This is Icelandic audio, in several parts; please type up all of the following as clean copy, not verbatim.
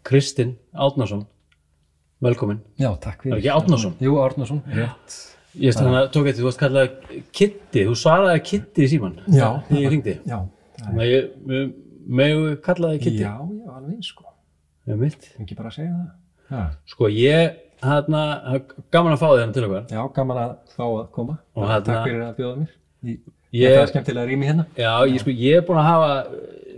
Kristinn Árnason, velkomin. Já, takk fyrir. Er ekki Árnason? Jú, Árnason, rétt. Ég veist þannig að tók eftir, þú varst kallað Kitty, þú svaraði Kitty í síman. Já. Þegar ég hringdi. Já. Þannig að megu kallaði Kitty. Já, alveg eins, sko. Já, mitt. Ekki bara að segja það. Já. Sko, gaman að fá þig hérna til okkar. Já, gaman að fá að koma. Og takk fyrir að bjóða mér. Það er skemmtilega rými hérna. Já, ég er búin að hafa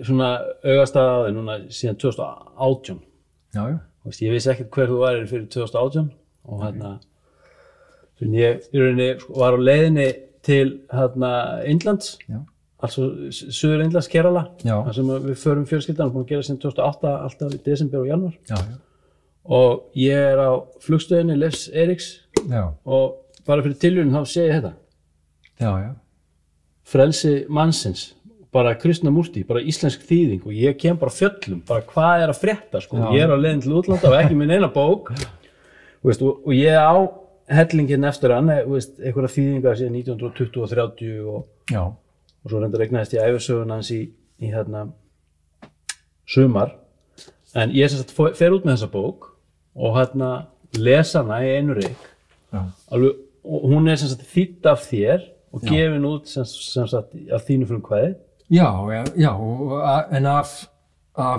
svona augastað á þig núna síðan 2018. Já. Ég vissi ekkert hver þú værir fyrir 2018 og ég í rauninni var á leiðinni til Indlands, altså Suður Indlands, Kerala, þar sem við förum fjölskyldan, búin að gera síðan 2008, alltaf í desember og janúar. Já. Og ég er á flugstöðinni Leifs Eiríks og bara fyrir tilvíðun þá sé ég þetta. Já. Frelsi mannsins, bara Krishnamurti, bara íslensk þýðing og ég kem bara fjöllum, bara hvað er að frétta, sko. Ég er á leiðin til útlanda og ekki með neina bók, og ég á hellingin eftir hann, einhverja þýðingar síðan 1920 og 30 og svo reyndar eignaðist ég ævisögun hans í sumar. En ég sem sagt fer út með þessa bók og lesa hana í einu rykk. Og hún er sem sagt þýdd af þér og gefin út sem sagt af þínu frumkvæði. Já, en af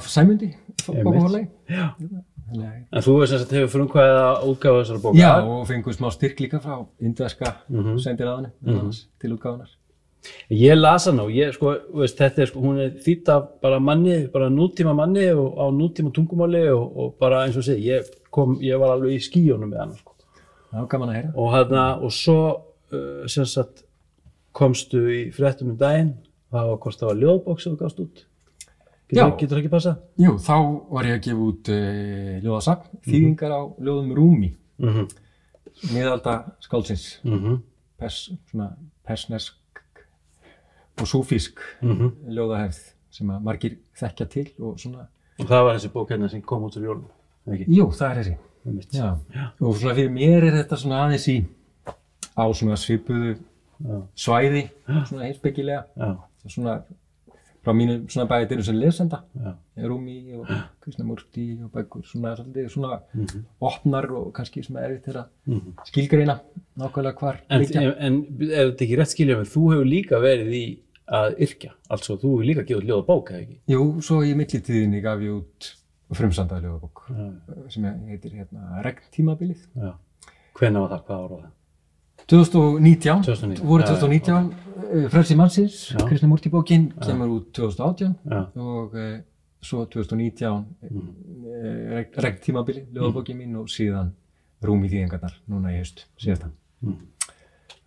Sæmundi, bókahorlegi. Já. En þú sem sagt hefur frumkvæðið að útgáfa þessara bókar. Já, og fengur smá styrk líka frá indverska sendiráðinu til útgáfunar. Ég las hana og þetta hún er þýdd af bara manni, bara nútíma manni og á nútíma tungumáli og bara eins og segi, ég var alveg í skýjónum með hana, sko. Já, gaman að heyra. Og svo sem sagt komstu í fréttum daginn, það var hvort það var ljóðbók sem þú gafst út. Getur ekki passað? Jú, þá var ég að gefa út ljóðasafn, þýðingar á ljóðum Rúmi, miðalda skáldsins, svona persnesk og súfísk ljóðahefð sem að margir þekkja til og svona. Og það var þessi bók hérna sem kom út úr jólum, ekki? Jú, það er þessi. Já. Og svona fyrir mér er þetta svona aðeins á svona svipuðu svæði, svona heimspekilega, svona frá mínu svona bæðir sem lesenda, Rúmi og Krishnamurti og bækur, svona opnar og kannski sem erfitt er að skilgreina nákvæmlega hvar liggja. En ef þetta ekki rétt skilja mig, þú hefur líka verið í að yrkja, altså þú hefur líka gefið út ljóðabók, eða ekki? Jú, svo í millitíðinni gaf ég út frumsamdaða ljóðabók sem heitir Regntímabilið. Hvenær var það, hvað ára var það? 2019, voru 2019, Frelsi mannsins, Krishnamurti bókin, kemur út 2018 og svo 2019 Regntímabili, ljóðabókin mín og síðan Rúmi þýðingarnar, núna í haust, síðasta.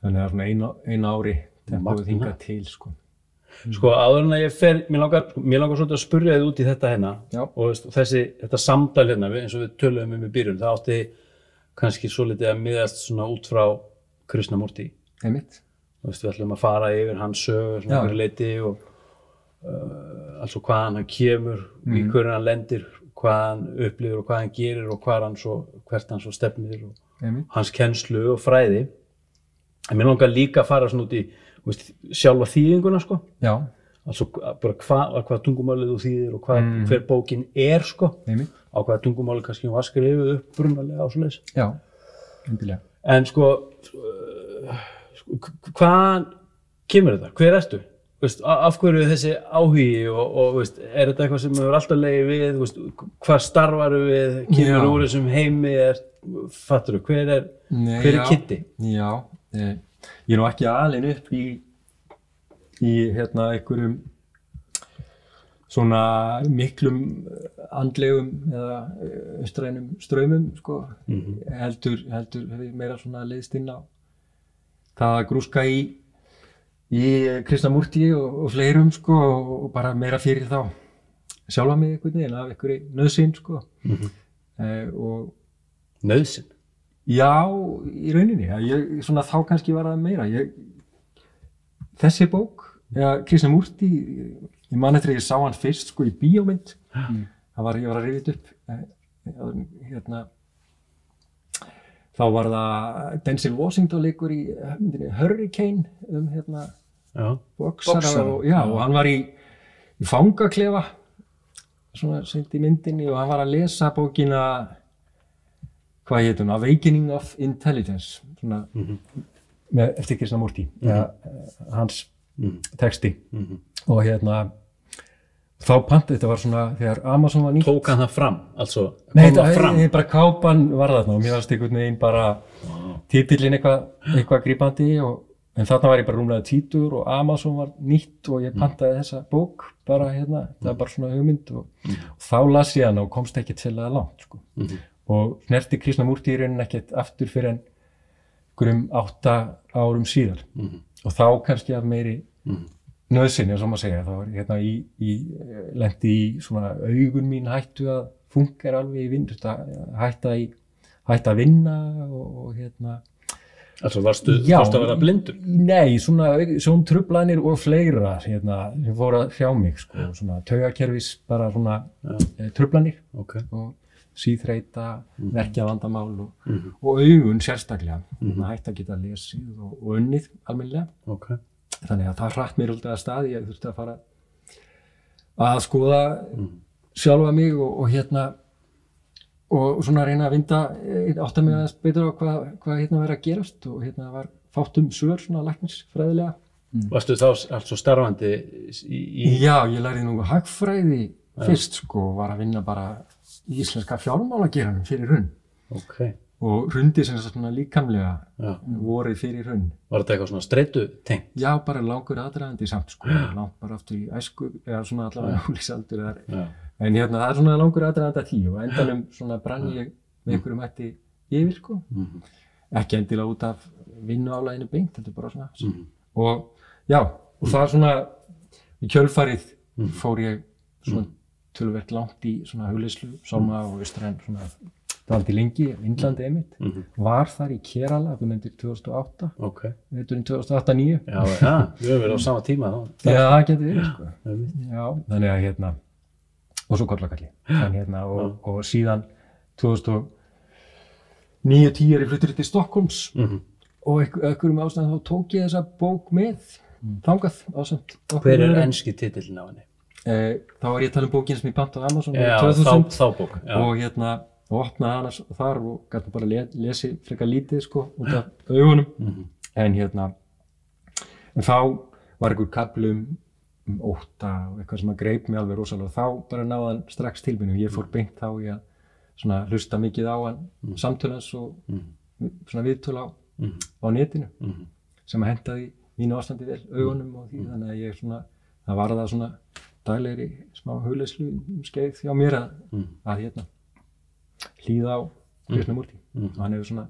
Þannig að svona einu ári tempóið hingað til, sko. Sko, áður en að ég fer, mér langar svolítið að spyrja þið út í þetta hérna og þetta samtal hérna, eins og við töluðum í byrjun, það átti kannski svolítið að miðast svona út frá Krishnamurti. Einmitt. Við ætlum að fara yfir hans sögu svona hverju leyti og altså hvaðan hann kemur, í hverju hann lendir, hvað hann upplifir og hvað hann gerir og hvert hann svo stefnir og hans kennslu og fræði. En mér langar líka að fara svona út í sjálfa þýðinguna, sko. Já. Altså bara hvað tungumálið þú þýðir og hver bókin er, sko. Einmitt. Á hvaða tungumáli kannski hún var skrifuð upp brunnalega og svoleiðis. Já, endilega. En sko, hvaðan kemur þetta? Hver ertu? Af hverju þessi áhugi og er þetta eitthvað sem hefur alltaf legið við? Hvað starfaru við? Kemur úr þessum heimi? Fattur þú? Hver er Kitty? Já, ég er nú ekki alin upp í einhverjum svona miklum andlegum eða austrænum straumum, sko. Heldur hef ég meira svona leiðst inn á það að grúska í Krishnamurti og fleirum, sko, og bara meira fyrir þá sjálfa mig einhvern veginn af einhverju nauðsyn, sko. Nauðsyn? Já, í rauninni. Svona þá kannski var það meira. Þessi bók, Krishnamurti, ég man eftir að ég sá hann fyrst, sko, í bíómynd. Ég var að rifja upp. Þá var það Denzel Washington leikur í myndinni Hurricane boxara og hann var í fangaklefa svona seint í myndinni og hann var að lesa bókina, hvað heitir hún, Awakening of Intelligence, svona, eftir Krishnamurti, hans texti. Og þá þetta var svona, þegar Amazon var nýtt. Tók hann það fram, altså? Nei, bara kápan var þarna og mér varst einhvern veginn bara titillinn eitthvað grípandi en þarna var ég bara rúmlega 20 og Amazon var nýtt og ég pantaði þessa bók bara það var bara svona hugmynd og þá las ég hana og komst ekkert sérlega langt, sko. Og snerti Krishnamurti í rauninni ekkert aftur fyrir en einhverjum 8 árum síðar. Og þá kannski af meiri nauðsynja, sem maður segja, þá var ég lenti í svona augun mín hættu að fungera alveg í vinnu, hætta að vinna og Altså varstu að vera blindur? Nei, svona sjóntruflanir og fleira sem fóru að hrjá mig, sko, svona taugakerfis bara svona truflanir og síþreyta, verkjavandamál og augun sérstaklega, hætti að geta lesið og unnið almennilega. Þannig að það hratt mér alltaf að stað, ég þurfti að fara að skoða sjálfa mig og svona reyna að vinda átta mig aðeins betur á hvað var að gerast og var fátt svör svona læknisfræðilega. Varstu þá altså starfandi í... Já, ég lærði nú hagfræði fyrst, sko, var að vinna bara í íslenska fjármálageiranum fyrir hrun. Og hrundi sem svona líkamlega vorið fyrir hrun. Var þetta eitthvað svona streitu tengt? Já, bara langur aðdragandi samt, sko, langt bara aftur í æsku, eða svona allavega ólíksaldur þar. En það er svona langur aðdragandi að því og endanum svona brann ég með einhverjum ætti yfir, sko. Ekki endilega út af vinnuálaginu beint, þetta bara svona. Og það svona, í kjölfarið fór ég svona töluvert langt í svona hugleiðslu, sálma og austræn svona dvaldi lengi, Indlandi einmitt, var þar í Kerala, þú nefndir 2008, veturinn 2008-09. Já, við höfum verið á sama tíma þá. Já, það getur verið, sko. Já, þannig að og svo Kollakalli, og síðan 2009-10 er ég fluttur til Stockholms og einhverjum ástæðum þá tók ég þessa bók með þangað ásamt. Hver er enski titillinn á henni? Þá var ég að tala bókin sem ég pantaði á Amazon 2000 þá bók, og opnaði hana þar og gæti bara lesi frekar lítið, sko, út af augunum. En þá var einhver kafli um ótta og eitthvað sem greip mig alveg rosalega og þá bara náði hann strax til mín og ég fór beint þá í að svona hlusta mikið á hann samtölans og svona viðtöl á netinu sem hentaði mínu ástandi vel augunum og því þannig að ég svona, það var það svona daglegri smá hugleiðslu skeið hjá mér að hlýða á Krishnamurti og hann hefur svona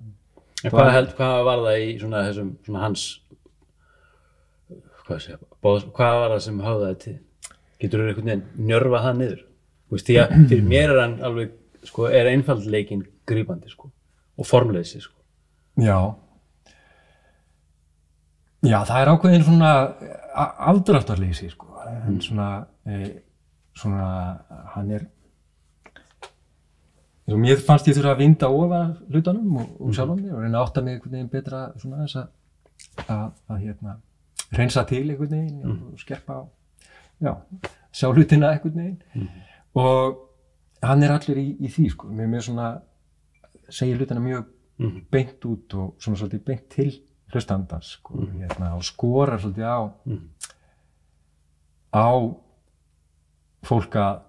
Hvað var það í svona þessum svona hans hvað var það sem höfðaði til? Geturðu einhvern veginn njörvað það niður? Þú veist, því að fyrir mér er hann alveg, sko, er einfaldleikinn grípandi, sko, og formleysi, sko. Já, það er ákveðin svona afdráttarleysi, sko, en svona, hann er, eins og mér fannst ég þurfa að vinda ofan hlutunum og sjálfan mig og reyna að átta mig einhvern veginn betra svona þess að hreinsa til einhvern veginn og skerpa á, sjá hlutina einhvern veginn og hann er allir í því, sko, mér svona segir hlutina mjög beint út og svona svolítið beint til hlustandans, sko, og skorar svolítið á fólk að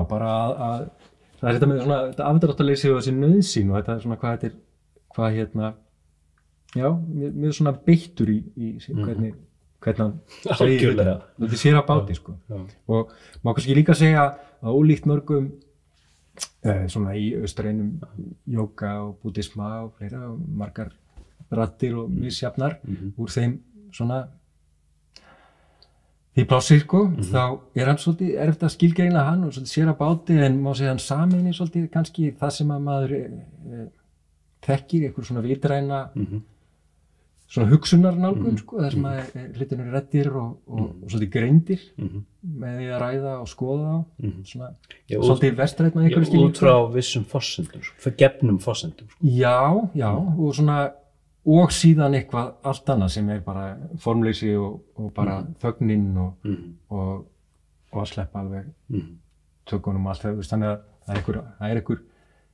bara að það er þetta með svona þetta afdráttarleysi og þessi nauðsyn og þetta er svona hvað mér er svona beittur í hvernig hann segir þetta sér að báti, sko. Og má kannski líka segja að ólíkt mörgum svona í austrænum jóga og búddisma og fleira og margar raddir og misjafnar úr þeim svona því plássi, sko, þá er hann svolítið erfitt að skilgreina hann og svolítið sér að báti en má segja hann sameini svolítið kannski það sem að maður þekkir, einhver svona vitræna svona hugsunarnálgun, sko, þar sem að hlutin eru ræddir og svolítið greindir með því að ræða og skoða á svona svolítið vestrænn með einhverju skilning. Út frá vissum forsendum, fyrir gefnum forsendum. Já, og svona og síðan eitthvað allt annað sem er bara formleysi og bara þögnin og að sleppa alveg tökunum og allt það, þannig að það er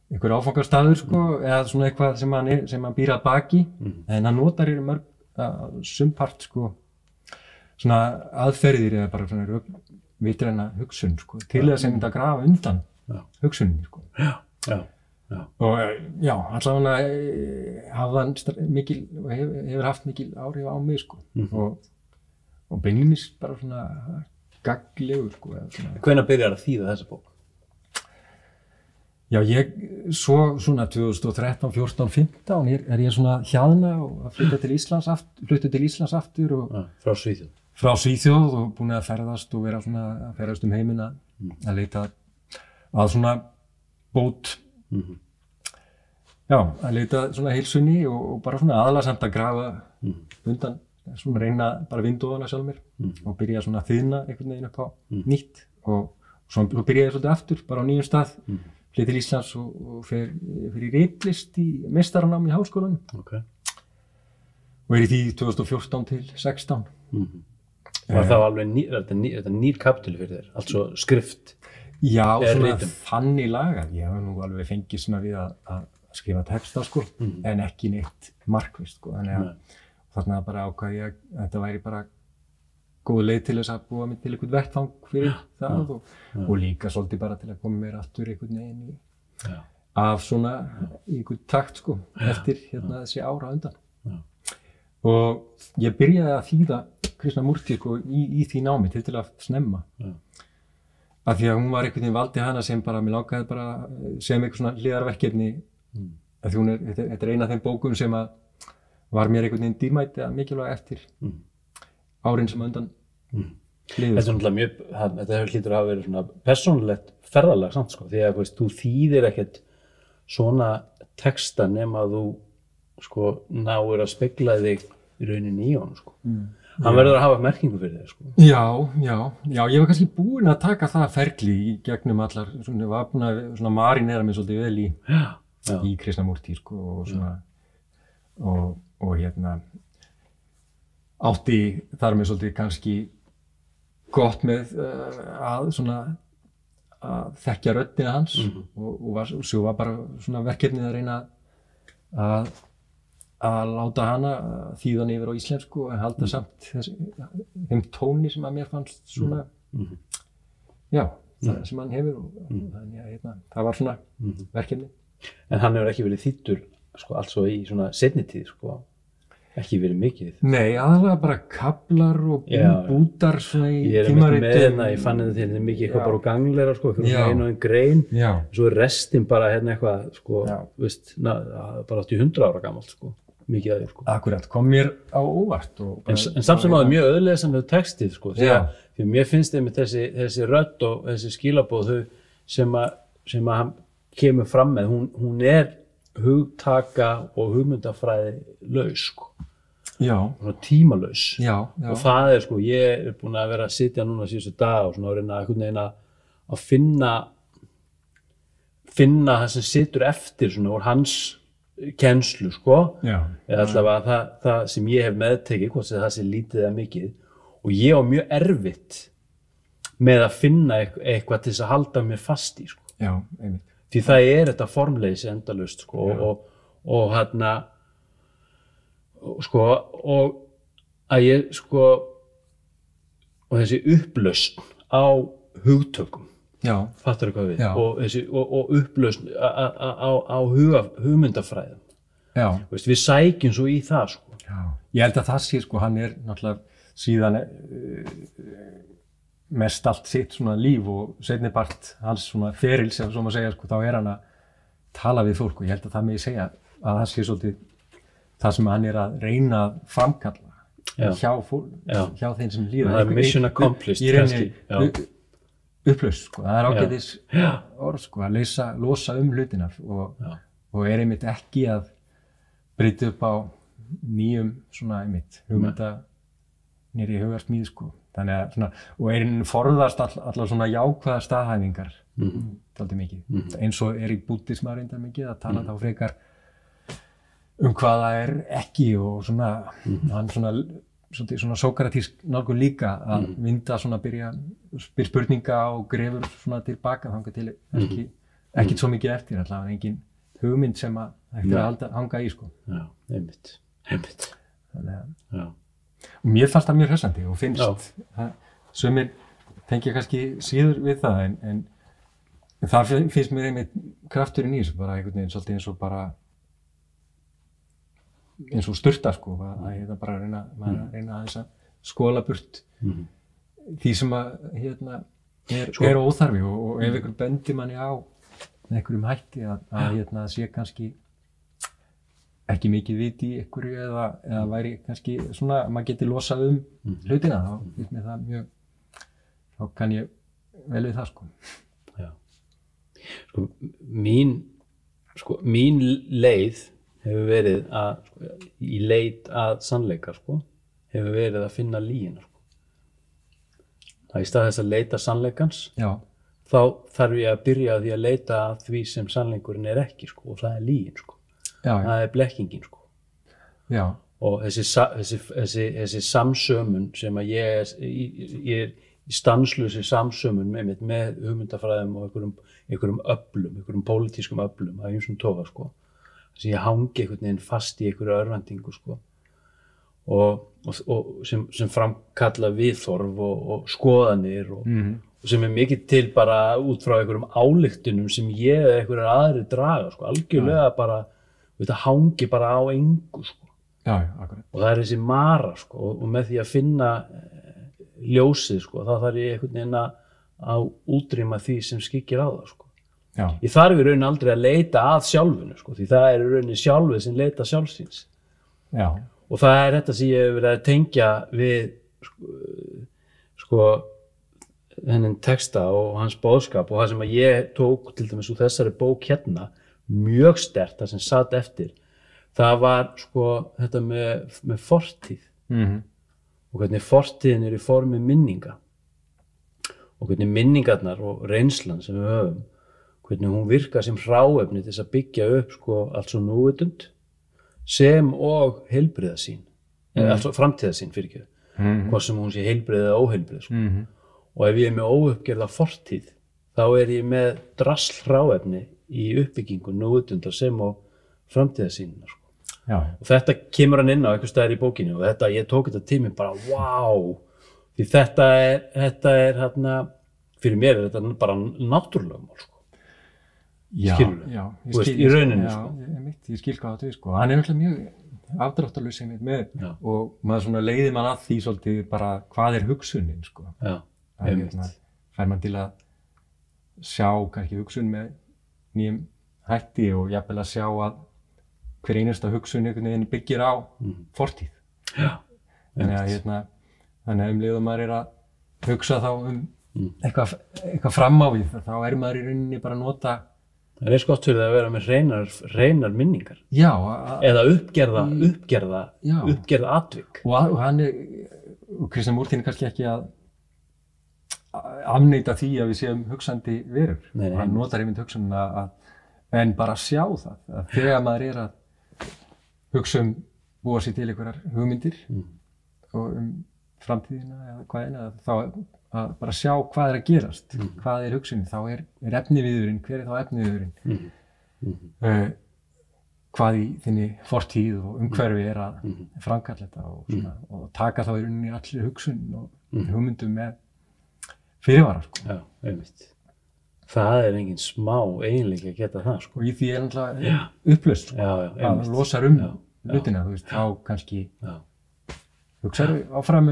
einhver áfangastaður sko, eða svona eitthvað sem hann býr að baki, en hann notar sumpart sko, svona aðferðir eða bara svona vitræna hugsun sko, til þess að mynda að grafa undan hugsuninni sko. Og allavega hafði hann hefur haft mikil áhrif á mig sko, og beinlínis bara svona gagnlegur sko. Hvenær byrjar að þýða þessa bók? Já, svo svona 2013, 14, 15 er ég svona hjaðna og að flytta til Íslands aftur og frá Svíþjóð og búin að ferðast og vera svona að ferðast heiminn að leita að svona bót að leita svona heilsunni og bara svona aðalsamt að grafa undan, svona reyna bara vindóðana sjálf mér og byrja svona að þiðna einhvern veginn upp á nýtt og svo byrja ég svolítið aftur bara á nýjum stað, flytt til Íslands og fer í ritlist í meistaranám í háskólanum og í því 2014 til 16. Var það alveg þetta nýr kapítuli fyrir þér, altså skrift? Já, svona þannig lagað. Ég hef nú alveg fengið svona við að skrifa texta sko, en ekki neitt markvisst sko, þannig að þarna bara ákvað ég að þetta væri bara góð leið til þess að búa mig til einhvern vettfang fyrir það og líka svolítið bara til að koma mér aftur einhvern veginn af svona einhvern takt sko, eftir þessi ára undan. Og ég byrjaði að þýða Krishnamurti sko, í því námi til að snemma. Af því að hún var einhvern veginn valdi hana sem bara, mér langaði bara sem eitthvað svona hliðarverkefni af því þetta er eina af þeim bókum sem að var mér einhvern veginn dýrmæt eða mikilvæg eftir árin sem undan liðu. Þetta er náttúrulega mjög, þetta hlýtur að hafa verið svona persónulegt ferðalag samt sko, því að þú þýðir ekkert svona texta nema að þú sko náir að spegla þig í rauninni í honum sko. Hann verður að hafa merkingu fyrir þig sko. Já, ég var kannski búinn að taka það ferli í gegnum allar, svona var búinn að svona marinera mig svolítið vel í Krishnamurti sko og svona og átti þar með svolítið kannski gott með að svona að þekkja röddina hans og svo var bara svona verkefnið að reyna að láta hana þýðan yfir á íslensku en halda samt þeim tóni sem að mér fannst svona það sem hann hefur og þannig að það var svona verkefni. En hann hefur ekki verið þýddur sko altså í svona seinni tíð sko, ekki verið mikið. Nei, aðalega bara kaflar og bútar svona í tímaritum. Ég með hérna, ég fann þetta mikið eitthvað bara á gangleira sko, eitthvað einu og einn grein. Svo er restin bara eitthvað sko, veist, bara 100 ára gamalt sko. Mikið að því sko. Akkurat, kom mér á óvart. En samt sem áður mjög auðlesanlegu textið sko, því að mér finnst einmitt þessi rödd og þessi skilaboð sem að hann kemur fram með, hún er hugtaka og hugmyndafræði laus sko. Svona tímalaus. Og það er sko, ég er búinn að vera að sitja núna síðustu dag og svona að reyna einhvern veginn að finna það sem situr eftir svona úr hans kennslu sko, eða allavega það sem ég hef meðtekið, hvort sem það sé lítið eða mikið, og ég á mjög erfitt með að finna eitthvað til þess að halda mér fast í sko. Einmitt. Því það er þetta formleysi endalaust sko, og sko, og að ég sko, og þessi upplausn á hugtökum. Fattar hvað við og upplausn á hugmyndafræðum. Veist, við sækjum svo í það sko. Ég held að það sé sko, hann er náttúrulega síðan mest allt sitt svona líf og seinni part hans svona feril sem svo maður segja sko, þá er hann að tala við fólk og ég held að það megi segja að það sé svolítið það sem hann er að reyna að framkalla hjá þeim sem líður. Það er mission accomplished kannski. Upplaust sko, það er ágætis orð sko, að losa hlutina og er einmitt ekki að breyta upp á nýjum svona einmitt hugmynda nýrri hugarsmíð sko, þannig að svona, og er forðast allar svona jákvæðar staðhæfingar dálítið mikið, eins og er í búddisma reyndar mikið að tala þá frekar hvað það er ekki og svona hann svona svolítið svona sókratísk nálgun líka að vinda svona byrja spurninga og grefur svona tilbaka þangað til ekki svo mikið eftir, allavega engin hugmynd sem að hægt að hanga í, sko. Já, einmitt. Þannig að, og mér fannst það mjög hressandi og finnst, sumir tengja kannski síður við það, en það finnst mér einmitt krafturinn í þessu, bara einhvern veginn svolítið eins og bara eins og sturta, sko, að bara reyna aðeins að skola burt því sem að er óþarfi og ef einhver bendir manni á með einhverjum hætti að sé kannski ekki mikið vit í einhverju eða væri kannski svona að maður geti losað hlutina, þá finnst mér það mjög, þá kann ég vel við það, sko. Já. Mín leið hefur verið í leit að sannleika, sko, hefur verið að finna lygina, sko. Það í stað þess að leita sannleikans, þá þarf ég að byrja að því að leita að því sem sannleikurinn er ekki, sko, og það er lygin, sko. Það er blekkingin, sko. Já. Og þessi samsömun sem að ég er í stanslausi samsömun með hugmyndafræðum og einhverjum öflum, einhverjum pólitískum öflum af ýmsum toga, sko. Þess að ég hangi einhvern veginn fast í einhverju örvæntingu, sko. Og sem framkalla viðhorf og skoðanir og sem er mikið til bara út frá einhverjum ályktunum sem ég eða einhverjar aðrir draga, sko. Algjörlega bara, þetta hangi bara á engu, sko. Já, akkurat. Og það er þessi mara, sko, og með því að finna ljósið, sko, þá þarf ég einhvern veginn að útrýma því sem skyggir á það, sko. Já. Ég þarf í rauninni aldrei að leita að sjálfinu, sko, því það er í rauninni sjálfið sem leita sjálfsins. Já. Og það er þetta sem ég hef verið að tengja við, sko, þennan texta og hans boðskap og það sem að ég tók til dæmis úr þessari bók hérna mjög sterkt, það sem satt eftir, það var, sko, þetta með fortíð og hvernig fortíðin er í formi minninga og hvernig minningarnar og reynslan sem við höfum, hvernig hún virkar sem hráefni til þess að byggja upp, sko, allt svo núvitund sem og heilbrigðasýn, altså framtíðasýn fyrirgefðu, hvað sem hún sé heilbrigð eða óheilbrigð, sko. Og ef ég er með óuppgerða fortíð, þá er ég með drasl hráefni í uppbyggingu núvitundar sem og framtíðasýnina, sko. Já. Og þetta kemur hann inn á einhvers staðar í bókinni og þetta, ég tók þetta tími bara, wow, því þetta er hérna, fyrir mér er þetta bara náttúrulögmál, sko. Já, í rauninni, sko. Ég skil hvað það, sko. Hann er náttúrulega mjög afdráttarlaus einmitt með og maður svona leiðir mann að því svolítið bara hvað er hugsunin, sko. Já, fær mann til að sjá kannski hugsun með nýjum hætti og jafnvel að sjá að hver einasta hugsun einhvern veginn byggir á fortíð. Já. Þannig að leið og maður er að hugsa þá eitthvað fram á við, þá er maður í rauninni bara að nota. Það er eins gott fyrir það að vera með hreinar minningar. Já. Eða uppgerða atvik. Og hann og Kristján Múrtín kannski ekki að afneita því að við séum hugsandi verur. Nei. Hann notar einmitt hugsunina en bara sjá það, að þegar maður er að hugsa búa sér til einhverjar hugmyndir og framtíðina eða hvaðina, þá að bara sjá hvað er að gerast, hvað er hugsunin, þá er efniviðurinn, hver er þá efniviðurinn, hvað í þinni fortíð og umhverfi er að framkalla þetta og taka þá í rauninni allir hugsun og hugmyndum með fyrirvara, sko. Já, einmitt. Það er engin smá eiginleiki að geta það, sko. Og í því er náttúrulega upplausn, sko. Það losar hlutina, þú veist, þá kannski hugsar áfram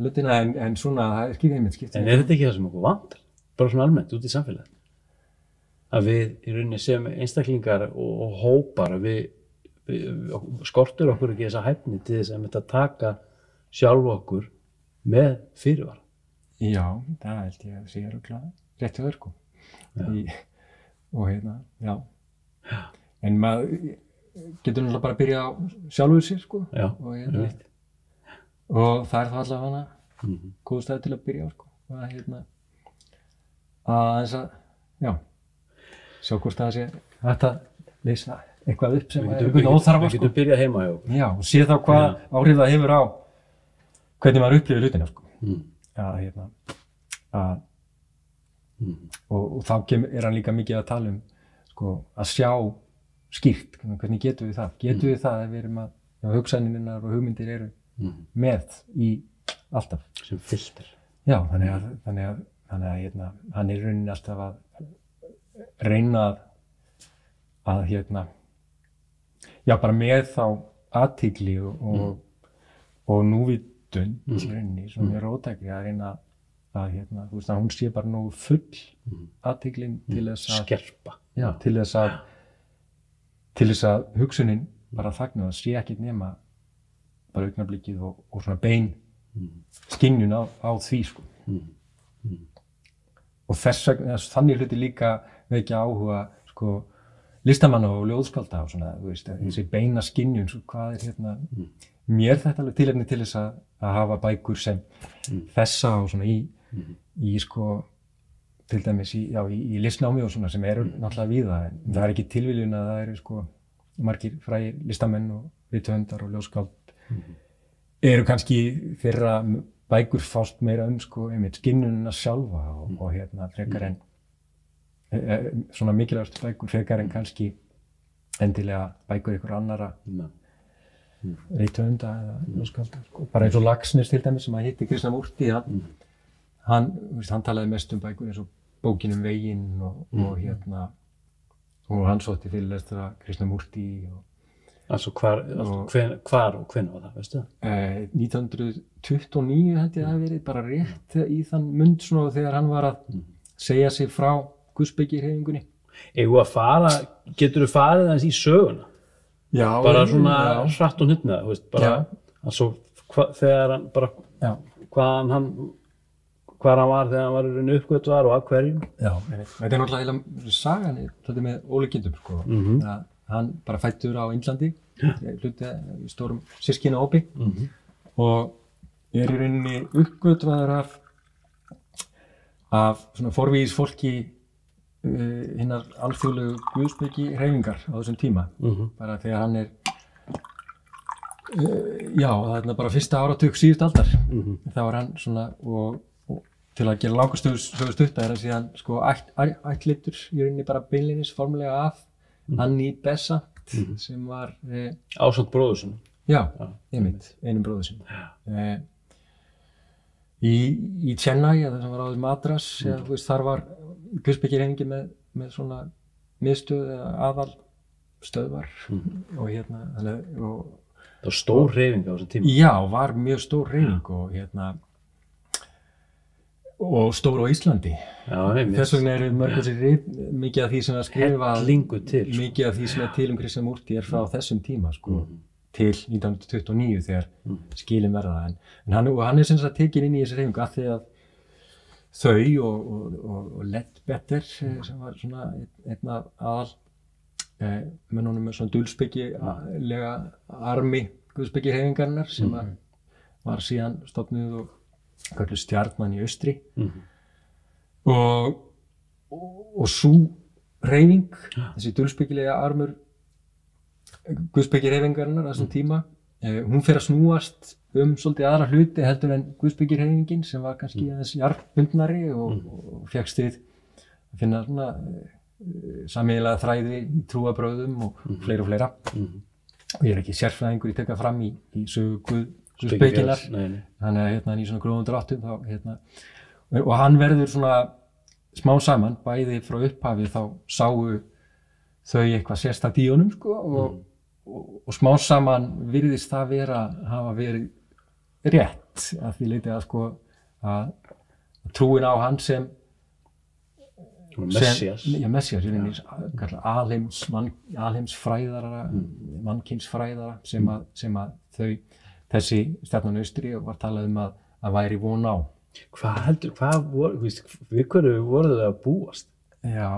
hlutina, en svona, það er skiptir. En er þetta ekki það sem okkur vantar? Bara svona almennt, út í samfélagið? Að við í rauninni sem einstaklingar og hópar, við skortur okkur ekki þessa hæfni til þess að taka sjálf okkur með fyrirvara. Já, það held ég að sé örugglega rétt hjá þér, sko. Og já. En maður getur náttúrulega bara að byrja á sjálfur sér, sko. Já, og það er það allavega góð stað til að byrja á, sko. Aðeins að, sjá hvort það sé hægt að leysa eitthvað upp sem er einhvern óþarfa, sko. Við getum byrjað heima hjá okkur. Já, og sé þá hvað áhrif það hefur á hvernig maður upplifir hlutina, sko. Og þá hann líka mikið að tala sko, að sjá skýrt, hvernig getum við það? Getum við það ef við erum hugsanirnar og hugmyndir eru með í alltaf. Sem filter. Já, þannig að hann er í rauninni alltaf að reyna að bara með þá athygli og núvitund í rauninni sem er róttækri að reyna að hún sé bara nógu full athyglin til þess að skerpa. Já, til þess að hugsunin bara þagna og sé ekkert nema bara augnablikið og svona bein skynjun á því, sko. Og þess vegna, þannig hluti líka vekja áhuga, sko, listamanna og ljóðskálda og svona, þessi beina skynjun, svo hvað mér þetta alveg tilefni til þess að hafa bækur sem þessa og svona í sko, til dæmis í listnámi og svona sem eru náttúrulega víða, en það er ekki tilviljun að það eru sko margir frægir listamenn og rithöfundar og ljóðskáld eru kannski þeirra bækur fást meira sko einmitt skynjunina sjálfa og frekar en svona mikilvægast bækur frekar en kannski endilega bækur ykkur annara rithöfunda eða ljóðskálda, sko. Bara eins og Laxness til dæmis sem að hitti Krishnamurti, hann talaði mest bækur eins og bókin veginn og hann sótti fyrirlestra Krishnamurti Altså hvar og hvenær var það, veistu það? 1929 held ég að hafi verið bara rétt í þann mund svona þegar hann var að segja sig frá guðspekihreyfingunni. Geturðu farið aðeins í söguna? Já. Bara svona hratt og hnunnið, bara altså þegar hann bara hvar hann var þegar hann var í raun uppgötvaður og af hverjum. Já, þetta er náttúrulega sagan þetta með ólíkindum, sko. Hann bara fæddur á Indlandi, hluti í stórum systkinahópi og er í rauninni uppgötvaður af svona forvígis fólki hinnar alþjóðlegu guðspekihreyfingar á þessum tíma. Bara þegar hann er þarna bara fyrsta áratug síðustu aldar. Það var hann svona og til að gera langa sögu stutta er hann síðan sko ættleiddur í rauninni bara beinlínis formlega af Annie Besant sem var ásamt bróður sinni. Já, einum bróður sinni. Í Chennai, eða sem var áður Madras, þar var guðspekihreyfingin með svona miðstöð eða aðalstöðvar og það var stór hreyfing á þessum tíma. Já, var mjög stór hreyfing og stór á Íslandi. Þess vegna eru mikið af því sem er skrifað mikið af því sem er til Krishnamurti er frá þessum tíma, sko, til 1929 þegar skilin verða. En hann er sem sagt tekinn inn í þessi hreyfingu af því að þau og Ledbetter sem var svona einn af aðal mönnunum með svona dulspekilega armi guðspekihreyfingarinnar sem var síðan stofnuð og kölluð Stjarnan í austri og sú hreyfing, þessi dulspekilega armur guðspekihreyfingarinnar á þessum tíma, hún fer að snúast svolítið aðra hluti heldur en guðspekihreyfingin sem var kannski aðeins jarðbundnari og fékkst við að finna svona sameiginlega þræði í trúarbrögðum og fleira. Og ég er ekki sérfræðingur í tekað fram í sögu guðspekinnar, þannig að í svona grófum dráttum og hann verður svona smá saman, bæði frá upphafi þá sáu þau eitthvað sérstakt í honum, sko, og smá saman virðist það hafa verið rétt að því leyti að sko að trúin á hann sem Messias, alheimsfræðara, mannkynsfræðara sem að þessi Stjarnan austri var talað að væri von á. Við hverju voru þau að búast? Já,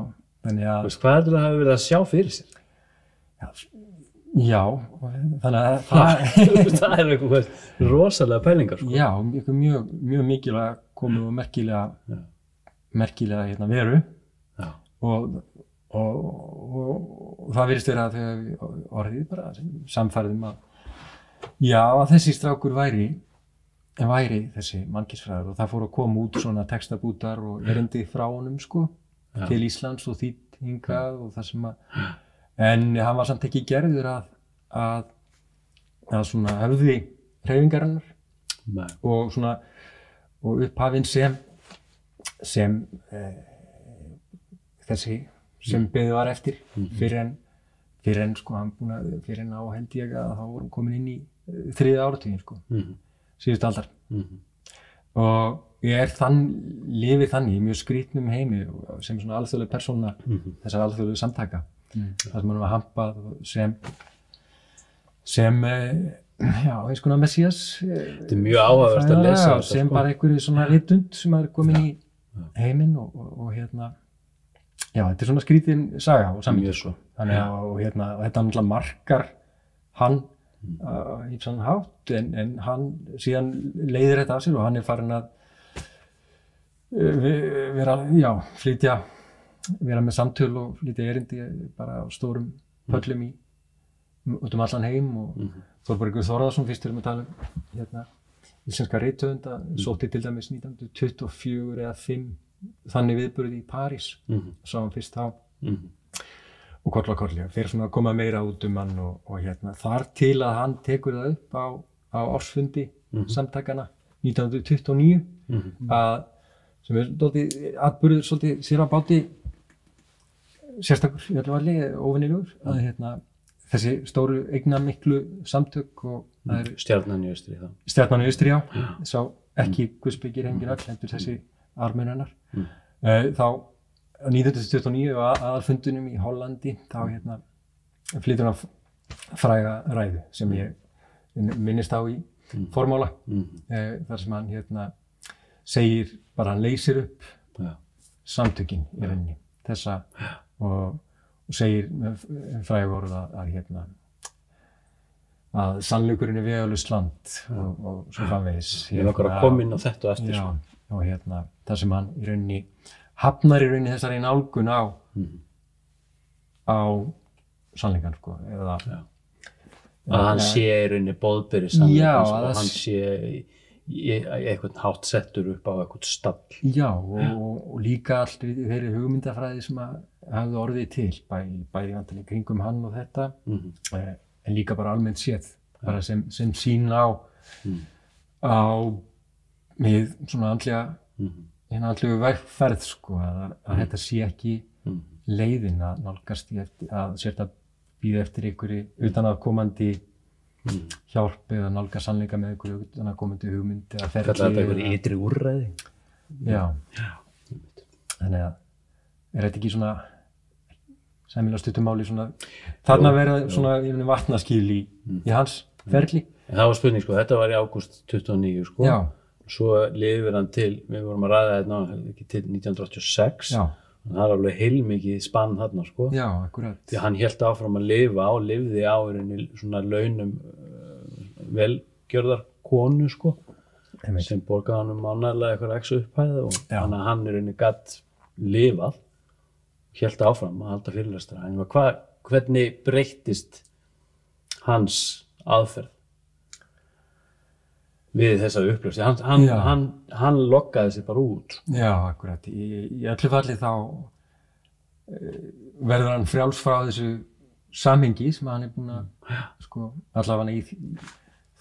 þannig að hvað heldur það hafi verið að sjá fyrir sér? Já, þannig að það er eitthvað rosalega pælingar, sko. Já, mjög mikilvæg komið og merkilega veru og það virðist vera að þau orðið bara samfærðum að þessi strákur væri væri þessi mannkynsfræður og það fór að koma út svona textabútar og erindi frá honum sko til Íslands og þýtt hingað og það sem en hann var samt ekki gerður að svona höfði hreyfingarinnar og svona og upphafinn sem þessi sem beðið var eftir fyrir en sko hann fyrir en á held ég að þá vorum komin inn í 3. áratuginn sko síðustu aldar og ég lifi þannig í mjög skrýtnum heimi sem svona alþjóðleg persóna þessar alþjóðlegu samtaka þar sem hann var hampað sem eins konar messías þetta mjög áhugavert að lesa þetta sem bara einhverju svona ritund sem er komin í heiminn og þetta svona skrýtin saga og samhengi sko þannig og þetta náttúrulega markar hann í sann hátt en hann síðan leiðir þetta af sér og hann farin að vera vera með samtöl og flytja erindi bara á stórum pöllum út allan heim og Þórbergur Þórðarson fyrst erum við að tala íslenska rithöfunda sótti til dæmis 1924 eða 5 þannig viðburði í París sá hann fyrst þá og koll fyrir svona að koma meira út hann og þar til að hann tekur það upp á ársfundi samtakana 1929 að sem atburður svolítið sér á báti sérstakur í öllu valli óvenjulegur að þessi stóru eignamiklu samtök og það eru Stjarnan í Austri Stjarnan í Austri, sá ekki guðsbyggir engin öll heldur þessi armur hennar þá 1929 á aðalfundunum í Hollandi þá flytur hann fræga ræðu sem ég minnist á í formála þar sem hann segir bara hann leysir upp samtökin í rauninni þessa og segir með fræga orð að sannleikurinn er vegalaust land og svo framvegis ég langar að koma inn á þetta eftir og það sem hann í rauninni hafnar í rauninni þessari nálgun á sannleikann sko eða að hann sé í rauninni boðberi sannleikann og hann sé í eitthvað hátt settur upp á eitthvað stall og líka allt þeirri hugmyndafræði sem að hafði orðið til bæði vantanlega kringum hann og þetta en líka bara almennt séð bara sem sýn á með svona andlega andlegu vegferð sko að þetta sé ekki leiðin að nálgast að sérst að bíða eftir einhverju utanaðkomandi hjálp eða nálgast sannleika með einhverju utanaðkomandi hugmynd eða ferli kallar þetta einhverju ytri úrræði þannig að þetta ekki svona sæmilega stuttumáli svona þarna vera svona vatnaskil í hans ferli en það var spurning sko, þetta var í ágúst 29 sko svo lifir hann til, við vorum að ræða þetta ekki til 1986 það er alveg heilmikið spann þarna sko akkurat því hann hélt áfram að lifa og lifði á svona launum velgjörðar konu sko sem borgaði hann mánaðarlega eitthvað x upphæð og þannig að hann gat lifað hélt áfram að halda fyrirlestra hvernig breyttist hans aðferð við þessa upplöfsi hann lokkaði sig bara út akkurat í öllu falli þá verður hann frjáls frá þessu samhengi sem hann búinn að sko allavega í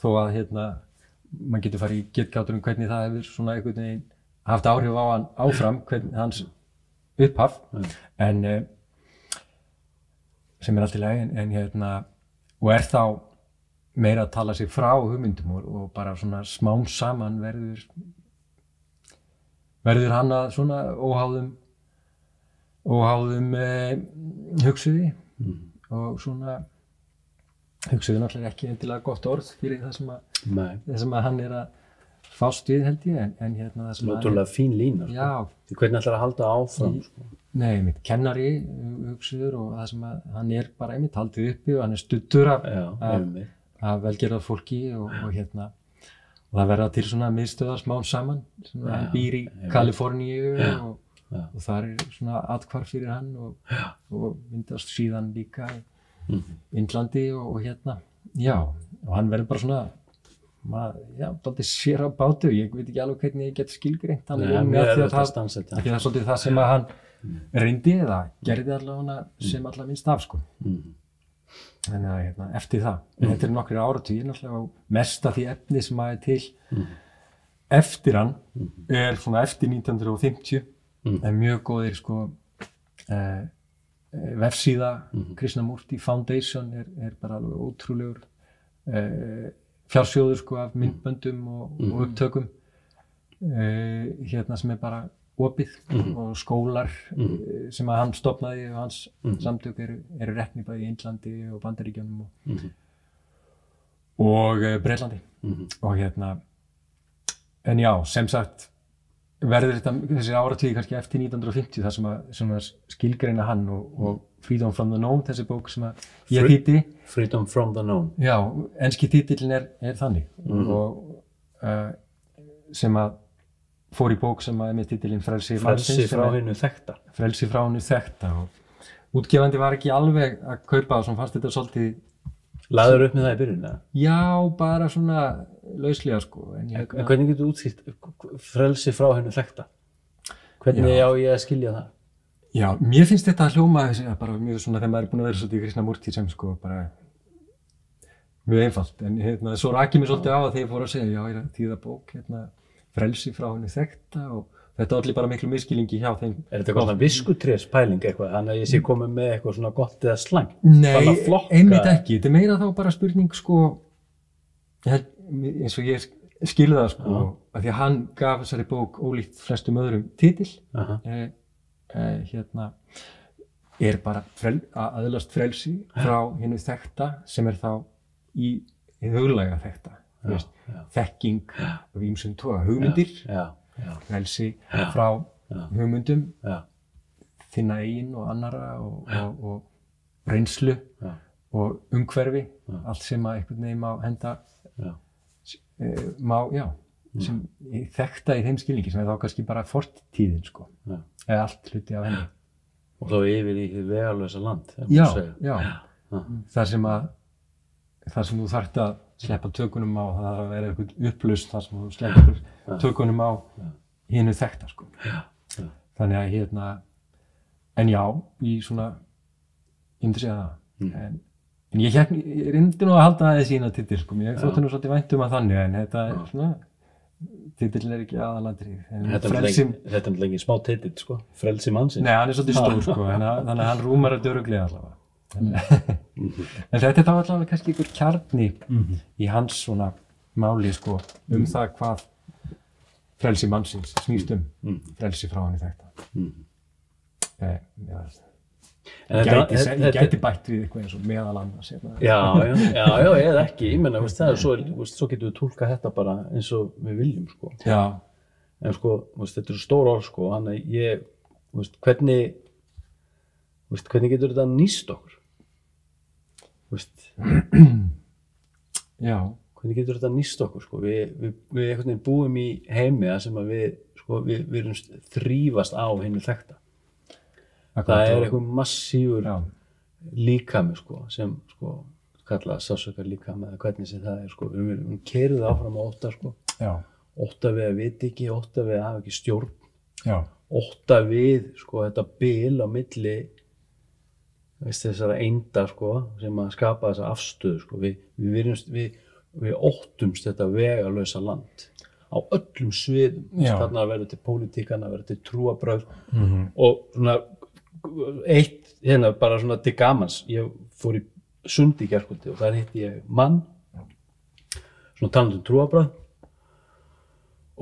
þó að maður getur farið í getgátur hvernig það hefur svona einhvern veginn haft áhrif á hann áfram hvernig hans upphaf en sem allt í lagi en og þá meira að tala sig frá hugmyndum og bara svona smám saman verður hann að svona óháðum hugsuði og svona hugsuði náttúrulega ekki endilega gott orð fyrir það sem að hann að fást við held ég en það sem náttúrulega fín lína sko. Því hvernig ætlar að halda áfram sko. Nei, mitt kennari hugsuður og það sem að hann bara einmitt haldið uppi og hann stuttur af velgerðar fólki og það verða til svona miðstöðar smám saman sem hann býr í Kaliforníu og þar svona athvarf fyrir hann og myndast síðan líka í Indlandi og og hann verður bara svona dálítið sér á bátu, ég veit ekki alveg hvernig ég get skilgreint hann Nei, af því að það það er svolítið það sem að hann reyndi eða gerði allavega sem allavega minnst af sko. Þannig að eftir það, þetta er nokkrir áratugir náttúrulega og mest af því efni sem að er til eftir hann er svona eftir 1950 er mjög góðir sko vefsíða Krishnamurti Foundation er bara alveg ótrúlegur fjársjóður sko af myndböndum og upptökum sem er bara opið og skólar sem að hann stofnaði og hans samtök eru reknir bæði í Indlandi og Bandaríkjunum og Bretlandi og en já, sem sagt verður þessi áratugir kannski eftir 1950 þar sem að skilgreina hann og Freedom from the Known, þessi bók sem að ég þýddi. Freedom from the Known. Já, enski títillinn er þannig og sem að fór í bók sem að er með títillinn Frelsi frá hinu þekkta. Frelsi frá hinu þekkta og útgefandi var ekki alveg að kaupa og svona fannst þetta svolítið Lagður upp með það í byrjun, eða? Já, bara svona lauslega sko. En hvernig getur þú útskýrt frelsi frá hennu þekkta? Hvernig á ég að skilja það? Já, mér finnst þetta að hljóma bara mjög svona þegar maður er búin að vera svolítið í Krishnamurti sem sko bara mjög einfalt. En svo rakið mér svolítið á að þegar ég fór að segja, já, ég er að þýða bók, frelsi frá hennu þekkta og þetta allir bara miklu misskilningi hjá þeim. Er þetta eitthvað viskutrés pæling eitthvað, þannig að ég sé komið með eitthvað svona gott eða slæmt? Nei, einmitt ekki. Þetta er meira þá bara spurning sko, eins og ég skilði það sko, að því að hann gaf þessari bók ólíkt flestum öðrum titill, er bara að aðlast frelsi frá hinnu þekkta sem er þá í huglæga þekkta, þekking af ýmsum toga, hugmyndir. Frelsi frá hugmyndum, þinna eigin og annarra og reynslu og umhverfi, allt sem að einhvern veginn má henda, sem þekkta í þeim skilningi sem er þá kannski bara fortíðin sko, eða allt hluti af henni. Og þá yfir í vegalösa land. Já. Það sem þú þarft að sleppa tökunum á, það þarf að vera eitthvað upplausn þar sem þú sleppur tökunum á hinu þekkta sko. Þannig að en já, í svona, ég myndi segja það. En ég reyndi nú að halda það í sína titil sko, ég þótti nú svolítið vænt að þannig, en þetta er svona, titillin er ekki aðalatrið. Þetta er ekki smá titill sko, frelsi mannsins. Nei, hann er svolítið stór sko, þannig að hann rúmar þetta örugglega allavega. En þetta er þá allavega kannski einhver kjarni í hans svona máli sko, það hvað frelsi mannsins snýst frelsi frá henni þekkta. Ég gæti bætt við eitthvað eins og meðal annars. Já, eða ekki, ég menna, það er svo getum við túlkað þetta bara eins og við viljum sko. Já. En sko, þetta eru stór orð sko, þannig ég, hvernig getur þetta nýst okkur? Já. Hvernig getur þetta nýst okkur sko? Við einhvern veginn búum í heimi sem að við erum þrífast á hinu þekkta. Það er eitthvað massífur líkami sko, sem sko kallað sásökar líkami eða hvernig sem það er sko. Við erum keyrið áfram á ótta sko. Já. Ótta við að vita ekki, ótta við að hafa ekki stjórn. Já. Ótta við sko þetta bil á milli þessara einda sko, sem að skapa þessa afstöðu sko. Við óttumst þetta vegalösa land á öllum sviðum. Þarna að vera til pólitíkan, að vera til trúarbrögð og svona eitt bara svona til gamans. Ég fór í Sund í gærkvöldi og þar hitti ég mann svona talandi um trúarbrögð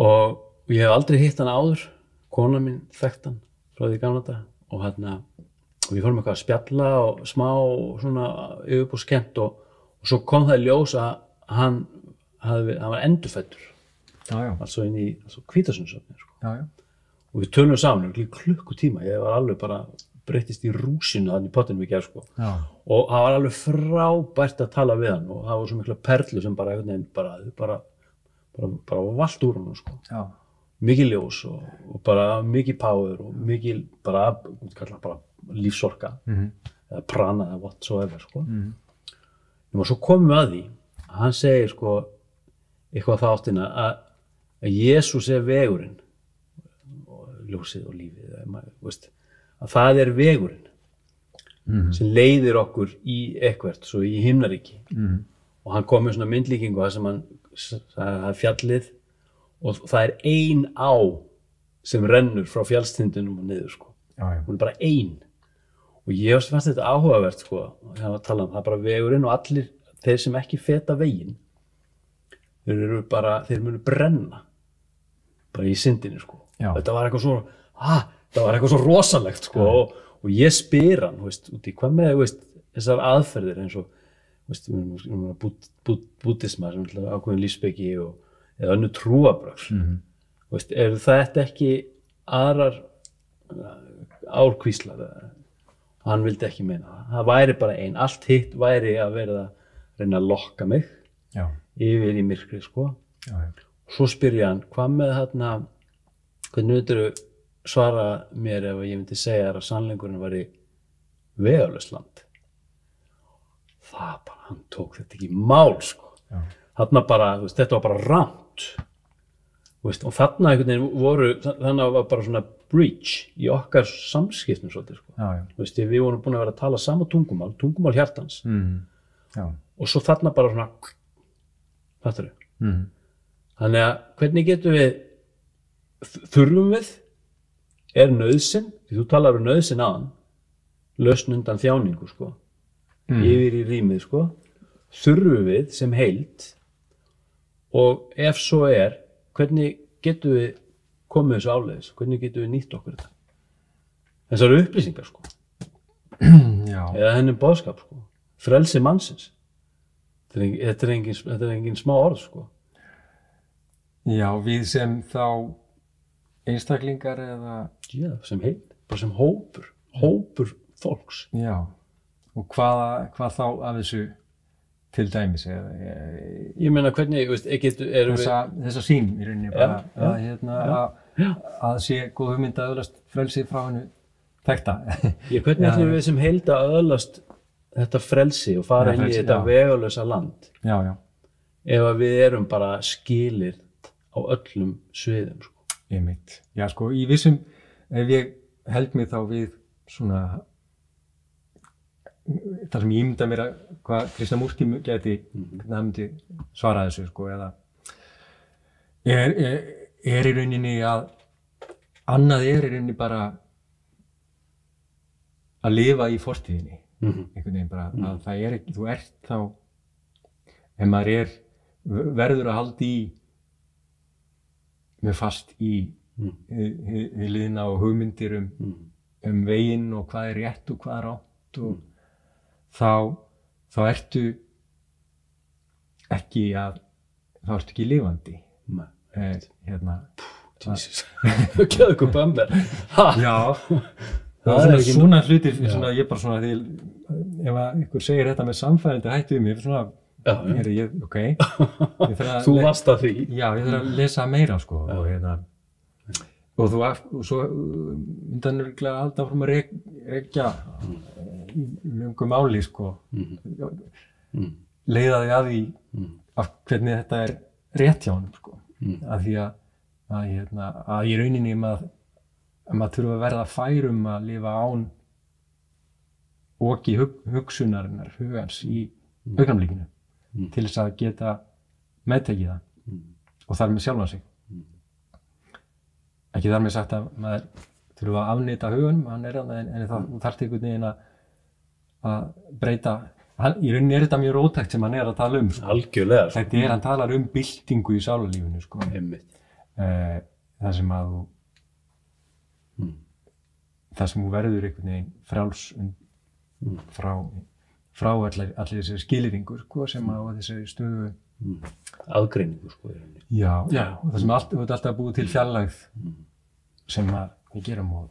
og ég hef aldrei hitt hann áður. Kona mín þekkti hann frá því gamla daga og við fórum eitthvað að spjalla og smá svona yfirbúrskent og svo kom það í ljós að hann var endurfæddur. Altså inn í Hvítasundsöfni sko. Og við tölum saman klukkutíma, ég var alveg bara breyttist í rúsinu þannig í pottinu við sko. Og það var alveg frábært að tala við hann og það var svo mikla perlu sem bara einhvern veginn bara valt úr hann sko. Mikið ljós og bara mikið power og mikið bara lífsorka eða prana eða whatsoever sko. Og svo komum við að því að hann segir sko, eitthvað það áttina að Jesús vegurinn og ljósið og lífið veist, að það vegurinn sem leiðir okkur í eitthvert, svo í himnaríki og hann kom með svona myndlíkingu það sem það fjallið og það ein á sem rennur frá fjallstindunum og niður sko. Hún bara ein og ég fannst þetta áhugavert sko, það var að tala það bara vegurinn og allir þeir sem ekki feta veginn þeir munu brenna bara í syndinni sko. Þetta var eitthvað svo rosalegt sko, og ég spyr hann veist, út í hvað með veist, þessar aðferðir eins og veist, búddisma sem ákveðin lífsspeki eða önnur trúarbrögð veist, þetta ekki aðrar árkvíslar hann vildi ekki meina það væri bara ein, allt hitt væri að verða að reyna að lokka mig yfir í myrkrið sko. Og svo spyr ég hann hvað með þarna hvernig myndirðu svara mér ef ég myndi segja að sannleikurinn væri vegalaust land það bara, hann tók þetta ekki í mál sko. Þarna bara, veist, þetta var bara rangt veist, og þarna einhvern veginn þannig að var bara svona breach í okkar samskiptum svolítið sko. Veist, við vorum búin að vera að tala sama tungumál hjartans og svo þarna bara svona fattarðu þannig að hvernig getum við þurfum við nauðsyn, því þú talar nauðsyn aðan lausn undan þjáningu sko. Yfir í rýmið sko. Þurfum við sem heild og ef svo hvernig getum við komið þessu áleiðis, hvernig getum við nýtt okkur þetta þessar upplýsingar sko. Eða henni boðskap sko. Frelsi mannsins þetta engin smá orð sko. Já, við sem þá einstaklingar eða sem heild, bara sem hópur fólks og hvað þá af þessu til dæmis ég meina hvernig þessa sýn í rauninni bara að sé góð hugmynd að öðlast frelsi frá hennu þekkta hvernig ætlum við sem heild að öðlast þetta frelsi og fara inn í þetta vegalausa land ef að við erum bara skilir á öllum sviðum sko. Já sko, í vissum ef ég held mig þá við svona þar sem ég ímynda mér að hvað Krishnamurti gæti hvernig hann myndi svara þessu sko, eða í rauninni að annað í rauninni bara að lifa í fortíðinni einhvern veginn bara að það ekki, þú ert þá ef maður verður að halda í með fast í liðna og hugmyndir veginn og hvað rétt og hvað rangt og þá ertu ekki lifandi Jesus Gjöðu ykkur bömber Já það svona hlutir svona, ég bara svona ef einhver segir þetta með samfærandi hættu við mig svona þú varst að því já, ég þarf að lesa meira sko, og svo myndan virkilega að halda fram að rekja í löngu máli sko, leiða þig að því af hvernig þetta rétt hjá honum sko, af því að í rauninni maður þurfa að verða færum að lifa án oki hugsunarinnar hugans í augnablikinu til þess að geta meðtekið það og þar með sjálfan sig ekki þar með sagt að maður þurfa að afnýta huganum hann en það þarf einhvern veginn að breyta í rauninni þetta mjög róttækt sem hann að tala sko. Algjörlega sko. Þetta hann talar byltingu í sálarlífinu sko. Það sem að það sem þú verður einhvern veginn frjáls frá allir þessi skilyrðingur sko, sem á þessi stöðu aðgreiningu sko, já, og það sem alltaf búið til fjarlægð sem við gerum og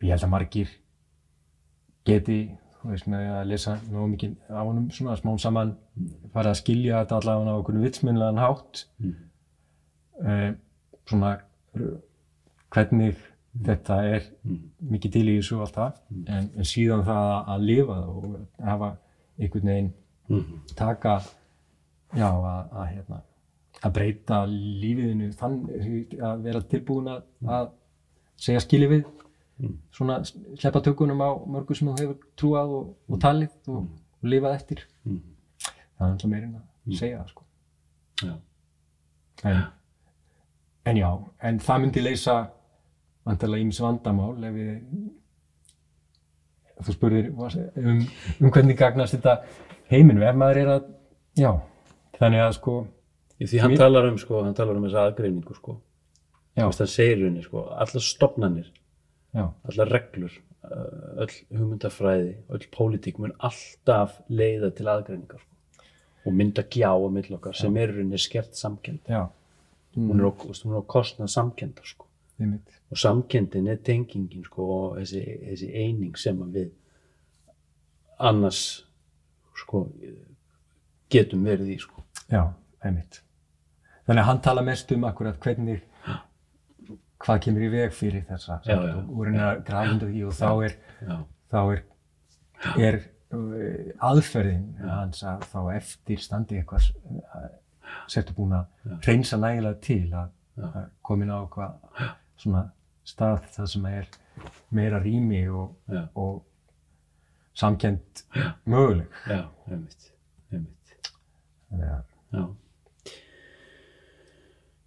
ég held að margir geti þú veist með að lesa nógu mikið á honum svona smám saman fara að skilja þetta allavega á okkur vitsmunlegan hátt svona hvernig þetta mikið til í þessu og allt það en síðan það að lifa og hafa einhvern veginn taka að breyta lífiðinu þannig að vera tilbúin að segja skilið við svona sleppa tökunum á mörgu sem þú hefur trúað og talið og lifað eftir. Það er alltaf meirinn að segja það, sko. Já. En já, en það myndi leysa vantarlega ýmis vandamál ef þú spurðir hvernig gagnast þetta heiminum, ef maður að, já, þannig að sko. Því hann talar um þessa aðgreiningu, sko. Það segir henni, sko, allar stofnanir, allar reglur, öll hugmyndafræði, öll pólitík mun alltaf leiða til aðgreiningar, sko. Og mynda gjá á milli okkar sem henni skert samkennd. Já. Hún er á kostnað samkenndar, sko. Og samkenndin tengingin, sko, og þessi eining sem við annars, sko, getum verið í, sko. Já, einmitt. Þannig að hann tala mest akkurat hvernig, hvað kemur í veg fyrir þessa samkennd og reyna að grafa undir því og þá er aðferðin hans að þá eftir standi eitthvað settu búin að hreinsa nægilega til að komin á eitthvað svona stað það sem meira rými og samkennd möguleg. Já, einmitt.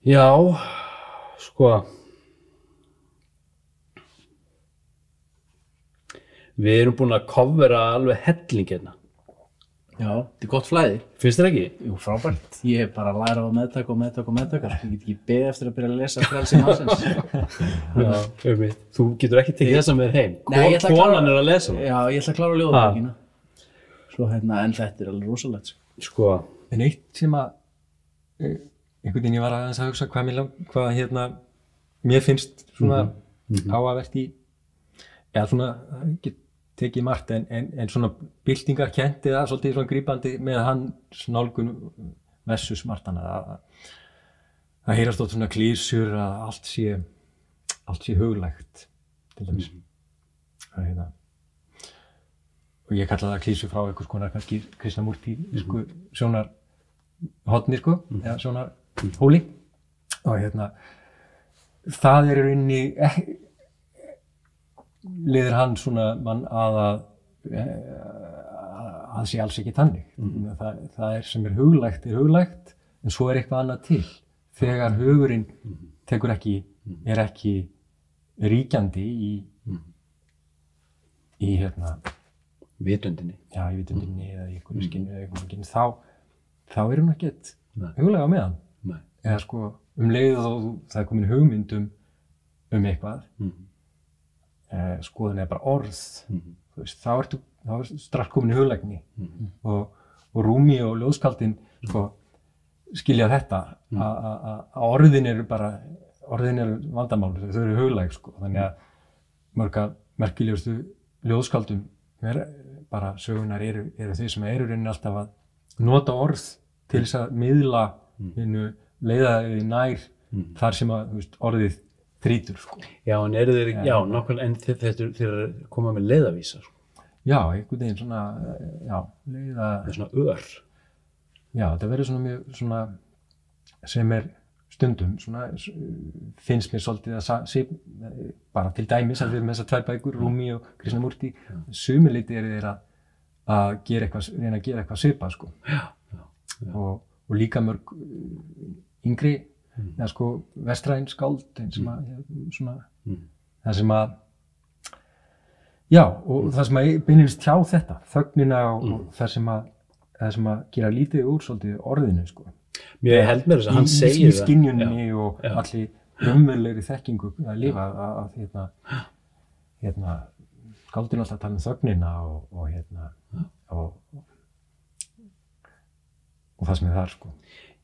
Já, sko, við erum búin að covera alveg helling hérna. Já, þetta gott flæði. Finnst þér ekki? Jú, frábært. Ég hef bara að læra á meðtaka. Ég get ekki beðið eftir að byrja að lesa Frelsi mannsins. Já, þú getur ekki tekið þessa með heim. Konan að lesa það. Já, ég ætla að klára ljóðabókina. Svo en þetta alveg rosalegt. Sko. En eitt sem að, einhvern veginn ég var aðeins að hugsa hvað mér finnst svona áhugavert í, eða svona, tekið margt en svona byltingarkennt eða svolítið svona grípandi með hans nálgun versus martana það heyrast oft svona klísjur að allt sé huglægt til dæmis og ég kalla það klísjur frá einhvers konar kannski Krishnamurti sjónarhorni eða sjónarhóli og það í rauninni leiðir hann svona mann að sé alls ekki þannig. Það sem huglægt en svo eitthvað annað til. Þegar hugurinn er ekki ríkjandi í vitundinni. Já, í vitundinni eða í einhverju skynju þá hún ekkert huglega með hann. Eða sko leið og það komin hugmynd eitthvað skoðun bara orð þá ertu strax komin í huglægni og Rúmi og ljóðskáldin skilja þetta að orðin eru vandamál, þau eru huglæg þannig að mörg merkilegustu ljóðskáldum bara sögunar eru þau sem eru rauninni alltaf að nota orð til þess að miðla leiða þau nær þar sem að orðið þrýtur, sko. Já, en nákvæmlega, en þeir koma með leiðavísa, sko. Já, einhvern veginn svona, leiða... Það er svona ör. Já, þetta verður svona mjög, svona, sem stundum, svona, finnst mér svolítið að bara til dæmis að við með þessar tvær bækur, Rúmi og Krishnamurti, sumiliti þeir að reyna að gera eitthvað svipað, sko. Og líka mörg yngri, eða sko vestræn skáld sem svona það sem að og það sem að beinlínis tjá þetta þögnina og það sem að gera lítið úr svolítið orðinu, sko. Ég held mér þess að hann segir það í skynjunni og allir raunverulegri þekkingu að lifa að skáldin alltaf tala þögnina og það sem þar, sko.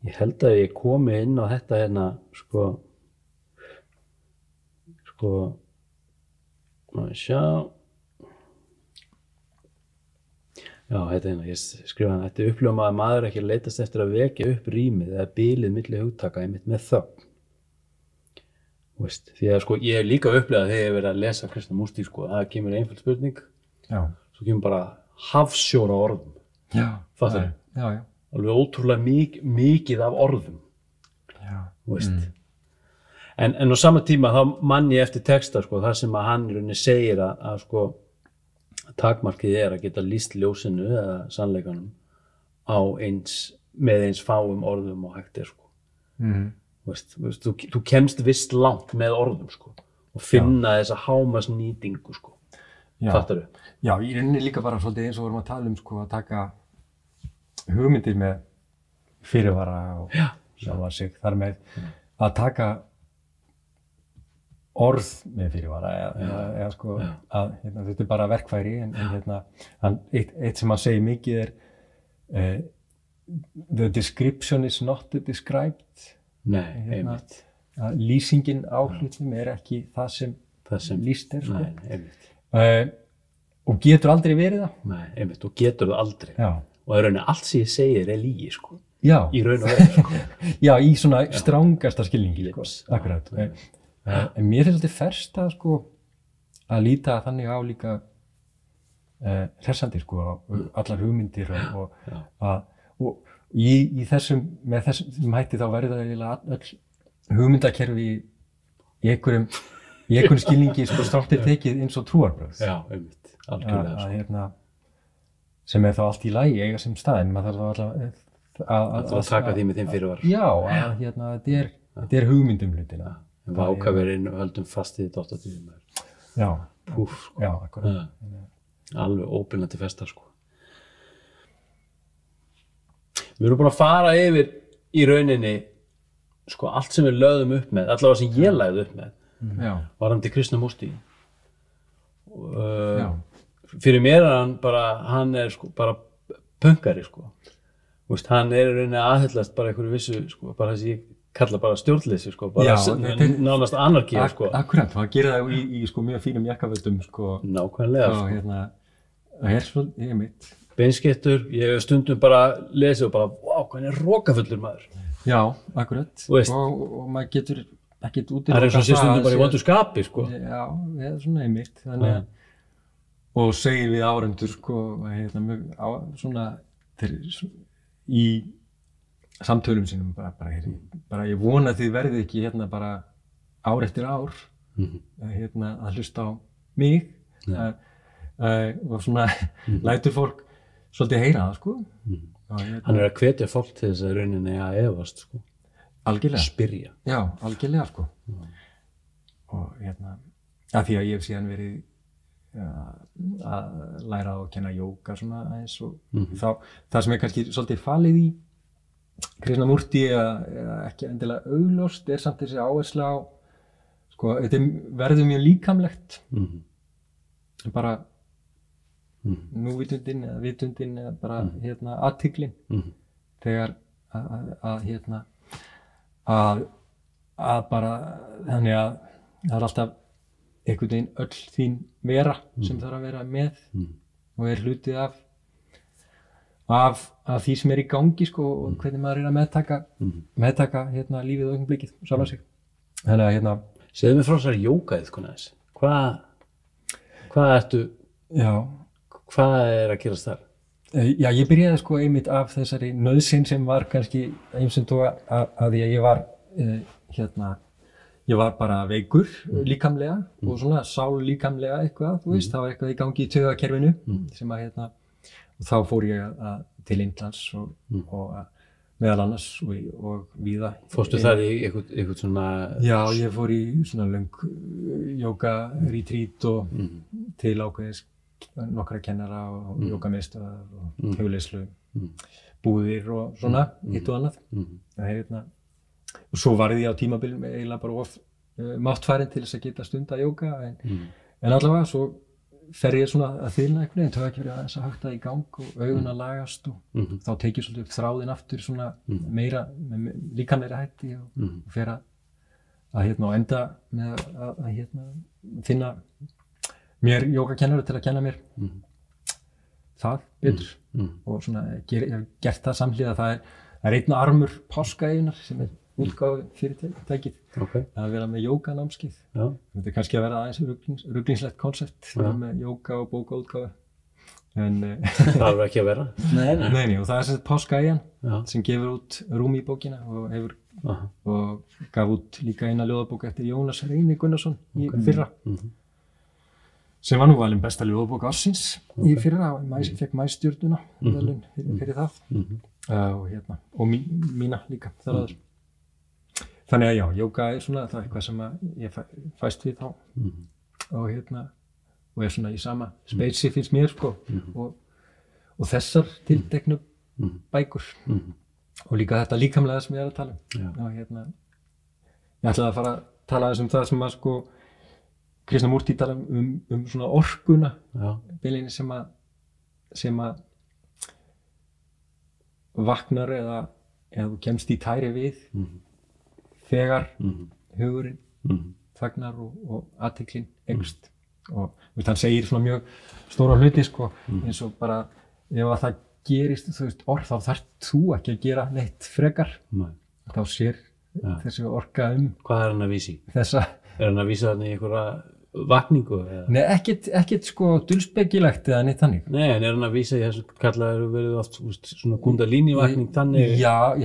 Ég held að ég komi inn á þetta sko, sjá. Já, þetta ég skrifa þetta upplifum að maður ekki leitast eftir að vekja upp rýmið eða bilið milli hugtaka einmitt með þögn. Því að sko, ég hef líka upplifað þegar ég verið að lesa Krishnamurti, sko, það kemur einföld spurning, svo kemur bara hafsjór á orðum. Já, fattar þú? Já. Alveg ótrúlega mikið af orðum en á sama tíma þá mann ég eftir texta sko, þar sem að hann í rauninni segir að sko takmarkið að geta lýst ljósinu eða sannleikanum með eins fáum orðum og hægt sko. Þú kemst visst langt með orðum sko, og finna þessa hámarksnýtingu sko. Fattarðu? Já, í rauninni líka bara svolítið eins og vorum að tala sko, að taka hugmyndir með fyrirvara og sjálfa sig þar með að taka orð með fyrirvara eða sko að þetta bara verkfæri en eitt sem hann segir mikið the description is not described. Einmitt. Lýsingin á hlutum ekki það sem lýst sko. Og getur aldrei verið það. Einmitt, og getur það aldrei. Og í rauninni allt sem ég segir lygi sko. Í raun og veru sko. Já, í svona strangasta skilningi sko. Akkurat. En mér finnst þetta ferst að sko að líta þannig á líka hressandi sko allar hugmyndir og í þessum hætti þá verður það eiginlega öll hugmyndakerfi í einhverjum skilningi sko stoltið tekið eins og trúarbrögð. Já, einmitt, algjörlega sko. Sem þá allt í lagi eiga sem stað en maður þarf að taka því með þeim fyrirvar. Já, þetta hugmyndum hlutina. Vákaverinn höldum fast í þetta 8 tíma. Já, sko. Já, akkurat. Alveg óbyrjandi festa sko. Við erum búin að fara yfir í rauninni sko allt sem við lögðum upp með, allavega sem ég lagði upp með, varðandi Krishnamurti. Fyrir mér hann sko bara pönkari sko. Hann í rauninni aðhyllast bara einhverju vissu sko, bara þessi ég kalla bara stjórnleysi sko, bara nánast anarkía sko. Akkurat, það gerir það í sko mjög fínum jakkafötum sko. Nákvæmlega sko. Það svolítið mitt. Beinskeyttur, ég hef stundum bara lesið og bara, vá, hvað hann rókafullur maður. Já, akkurat. Og maður getur ekkert út í það. Það svona sér stundum bara í vondu skapi sko. Já, svona einmitt. Og segir við áhorfendur sko, svona í samtölum sínum bara ég vona að þið verðið ekki bara ár eftir ár að hlusta á mig og svona lætur fólk svolítið heyra það sko. Hann að hvetja fólk til þess að rauninni að efast sko. Algjörlega. Spyrja. Já, algjörlega sko. Og að því að ég hef síðan verið að læra að kenna jóga svona aðeins og það sem kannski svolítið falið í Krishnamurti eða ekki endilega augljóst samt þessi áhersla á sko, þetta verður mjög líkamlegt bara núvitundin eða vitundin eða bara athygli þegar að bara þannig að það alltaf einhvern veginn öll þín vera sem þarf að vera með og hluti af því sem í gangi sko, og hvernig maður að meðtaka lífið og augnablikið og sjálfa sig. Þannig að segðu mér frá þessari jógaiðkun aðeins. Hvað ertu? Já. Hvað að gerast þar? Já, ég byrjaði sko einmitt af þessari nauðsyn sem var kannski eins og að því að ég var ég var bara veikur líkamlega og svona sál líkamlega eitthvað, þú veist, það var eitthvað í gangi í taugakerfinu sem að og þá fór ég til Indlands og meðal annars og víða. Fórstu það í eitthvað svona? Já, ég fór í svona löng jóga retreat og til ákveðis nokkra kennara og jógamiðstöðvar og hugleiðslu búðir og svona eitt og annað. Og svo varð ég á tímabilum eiginlega bara máttfærin til þess að geta stunda jóga en allavega svo fer ég svona að þylna einhvern veginn, taugakerfið aðeins að hökta í gang og augun að lagast og þá tek ég svolítið upp þráðinn aftur svona meira, líka meira hætti og fer að enda með að finna mér jógakennara til að kenna mér það betur og svona ég hef gert það samhliða, það er einn armur páskaeyjunnar sem útgáfu fyrirtækið að vera með jóganámskeið. Þetta kannski að vera aðeins ruglingslegt konsept með jóga og bókaútgáfu Það þarf ekki að vera. Nei, og það sem Páskaeyjan sem gefur út Rúmi bókina og gaf út líka eina ljóðabók eftir Jónas Reyni Gunnarsson í fyrra. Sem var nú valin besta ljóðabók ársins í fyrra og fekk maístjörnuna velun fyrir það og mína líka þar aður. Þannig að já, jóga svona, það eitthvað sem ég fæst við þá og svona í sama speysi finnst mér sko og þessar tilteknu bækur og líka þetta líkamlega sem ég að tala og ég ætlaði að fara að tala aðeins það sem að sko Krishnamurti tala svona orkuna beilinni sem að vaknar eða þú kemst í tæri við þegar hugurinn þagnar og athyglin eykst og hann segir svona mjög stóra hluti sko eins og bara ef að það gerist þú veist þá þarft þú ekki að gera neitt frekar þá sér þessi orka hvað er hann að vísa í? Þessa hann að vísa þarna í einhverja vakningu? Nei, ekkert sko dulspekilegt eða neitt þannig. Nei, en hann að vísa í þessu kallaður verið oft svona kundalíni vakning þannig? Já,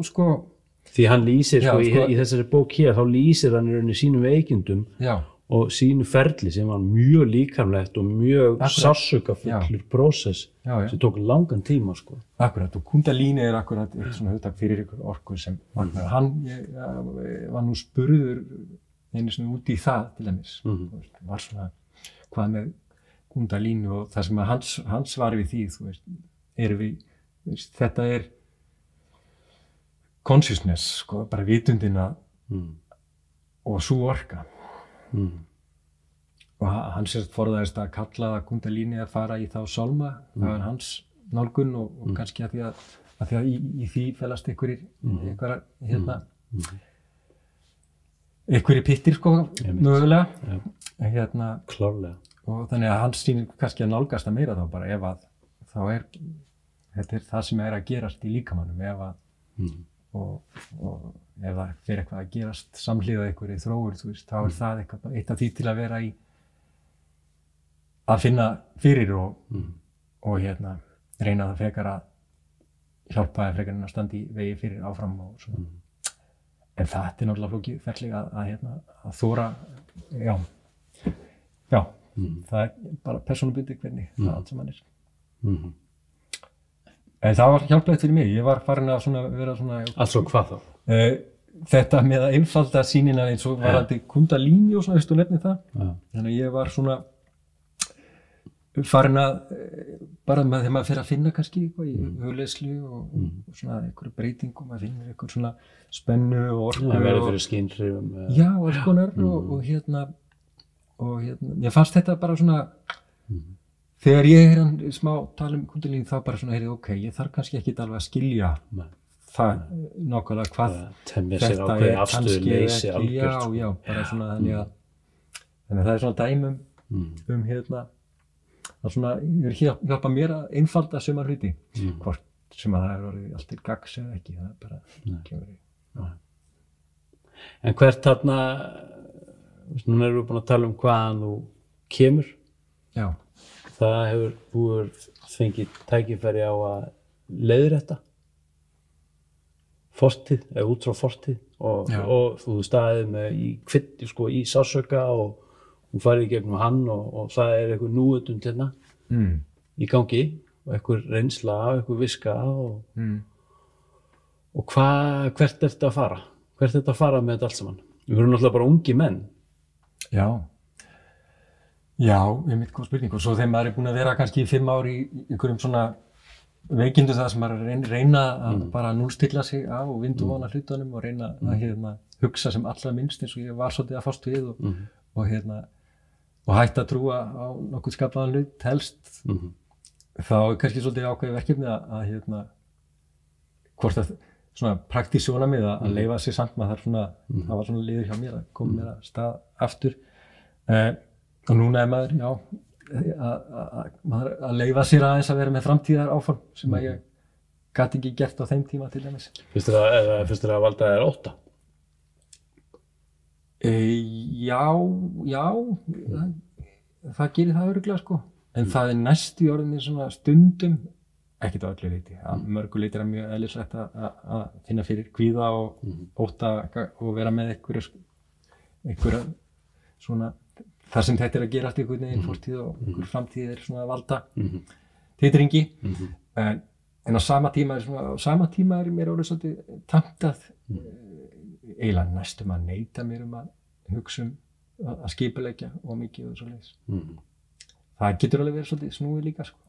sko því hann lýsir sko í þessari bók hér þá lýsir hann í rauninni sínum veikindum og sínu ferli sem var mjög líkamlegt og mjög sársaukafullur prósess sem tók langan tíma sko. Akkurat, og kundalíni er akkurat eitt svona hugtak fyrir ykkur orku sem hann var nú spurður einu svona út í það til dæmis var svona hvað með kundalíni og það sem að hans svar við því þú veist, þetta er consciousness sko, bara vitundina og sú orka og hann sérst forðaðist að kalla kundalíni að fara í þá sálma það var hans nálgun og kannski að því að í því felast einhverjir pittir sko mögulega klárlega og þannig að hans sýnir kannski að nálgast að meira þá bara ef að þá þetta er það sem er að gerast í líkamannum ef að og ef það fyrir eitthvað að gerast samhliða einhverju þróun þú veist þá er það eitthvað eitt af því til að vera í að finna fyrir og reyna það frekar að hjálpa frekar en að standa í vegi fyrir áfram og svona en það er náttúrulega flókið ferli að þóra það er bara persónubundið hvernig það allt sem hann er en það var hjálplegt fyrir mig, ég var farin að vera svona Allt hvað þá? Þetta með að einfalda sýnina eins og varandi kundalíni og svona, veistu nefni það þannig að ég var svona farin að bara með þegar maður fer að finna kannski eitthvað í hugleiðslu og svona einhverju breytingum maður finnur einhver svona spennu og orku það verður fyrir skynhrifum já, alls konar og ég fannst þetta bara svona þegar ég hann smá tala kundalíni þá bara svona ok, ég þarf kannski ekki alveg að skilja það nákvæmlega hvað þetta er kannski ekki já, bara svona þannig að það er svona dæmum það svona hjálpa mér að einfalda suma hluti hvort sem að það er orðið allt til gagns eða ekki það er bara kemur En hvert þarna núna erum við búin að tala hvaðan þú kemur það hefur fengið tækifæri á að leiðrétta fortíð eða út frá fortíð og þú staðið með í sársauka og þú farið í gegnum hann og það er eitthvað núvitund hérna í gangi og eitthvað reynsla og eitthvað viska og hvert er þetta að fara? Hvert er þetta að fara með þetta allt saman? Við erum náttúrulega bara ungi menn. Já, einmitt góð spurning og svo þegar maður er búin að vera kannski í 5 ár í einhverjum svona veikindu það sem maður reyna að bara núllstilla sig á og vindu vona hlutunum og reyna að hugsa sem allra minnst eins og ég var svolítið að fást við og hætta að trúa á nokkuð skapaðan hlut helst þá er kannski svolítið ákveðið verkefni að hvort að svona praktísk sjónarmið að leyfa sér samt maður þarf svona það var svona liður hjá mér að koma mér að stað aftur og núna er maður að leyfa sér aðeins að vera með framtíðar áform sem að ég gat ekki gert á þeim tíma til dæmis. Finnst þér að valda þér 8? Já, það gerir það örugglega sko. en það næstu orðið mér svona stundum, ekkert á öllu leyti, að mörgu leyti mjög eðlisrætt að finna fyrir kvíða og ótta og vera með einhverja svona, þar sem þetta að gera allt einhvern veginn fortíð og einhver framtíð svona valda titringi, en á sama tíma mér orðið svolítið tamtað eiginlega næstum að neita mér að hugsa að skipuleggja og mikið og svoleiðis. Það getur alveg verið svolítið snúið líka, sko.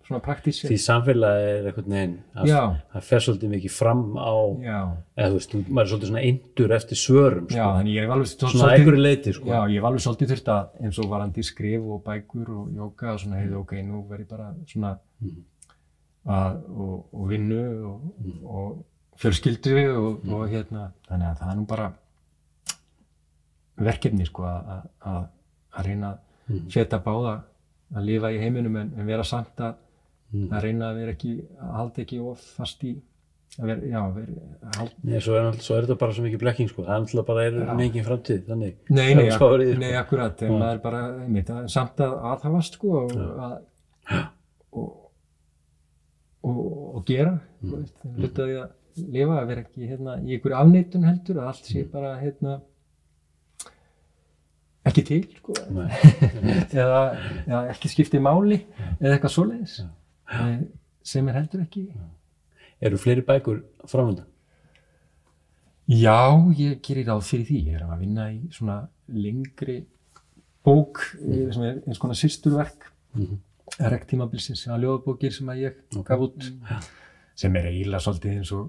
Svona praktískt. Því samfélagið einhvern veginn, það fer svolítið mikið fram á, eða þú veist, maður svolítið svona eindur eftir svörum, sko. Já, þannig ég hef alveg svona einhverju leyti, sko. Já, ég hef alveg svolítið þurft að eins og varandi skrif og bækur og jóga og svona, ok, nú verð ég bara svona og vinnu og fjölskyldu og þannig að það er nú bara verkefni, sko, að reyna að feta báða að lifa í heiminum en vera samt að reyna að vera ekki, að halda ekki of fast í að vera, Nei, svo er þetta bara svo mikið blekking, sko, það er náttúrulega bara mikið framtíð, þannig. Nei, akkurat, en maður er bara, samt að aðhafast, sko, og gera, hluta því að lifa, að vera ekki, í einhverju afneitun heldur, að allt sé bara, ekki til, sko, eða ekki skiptið máli, eða eitthvað svoleiðis, sem heldur ekki. Eru fleiri bækur framöndan? Já, ég gerir ráð fyrir því. Ég að vinna í svona lengri bók, sem eins konar systurverk, rektímabilsins, ljóðabókir sem að ég gaf út, sem eiginlega svolítið eins og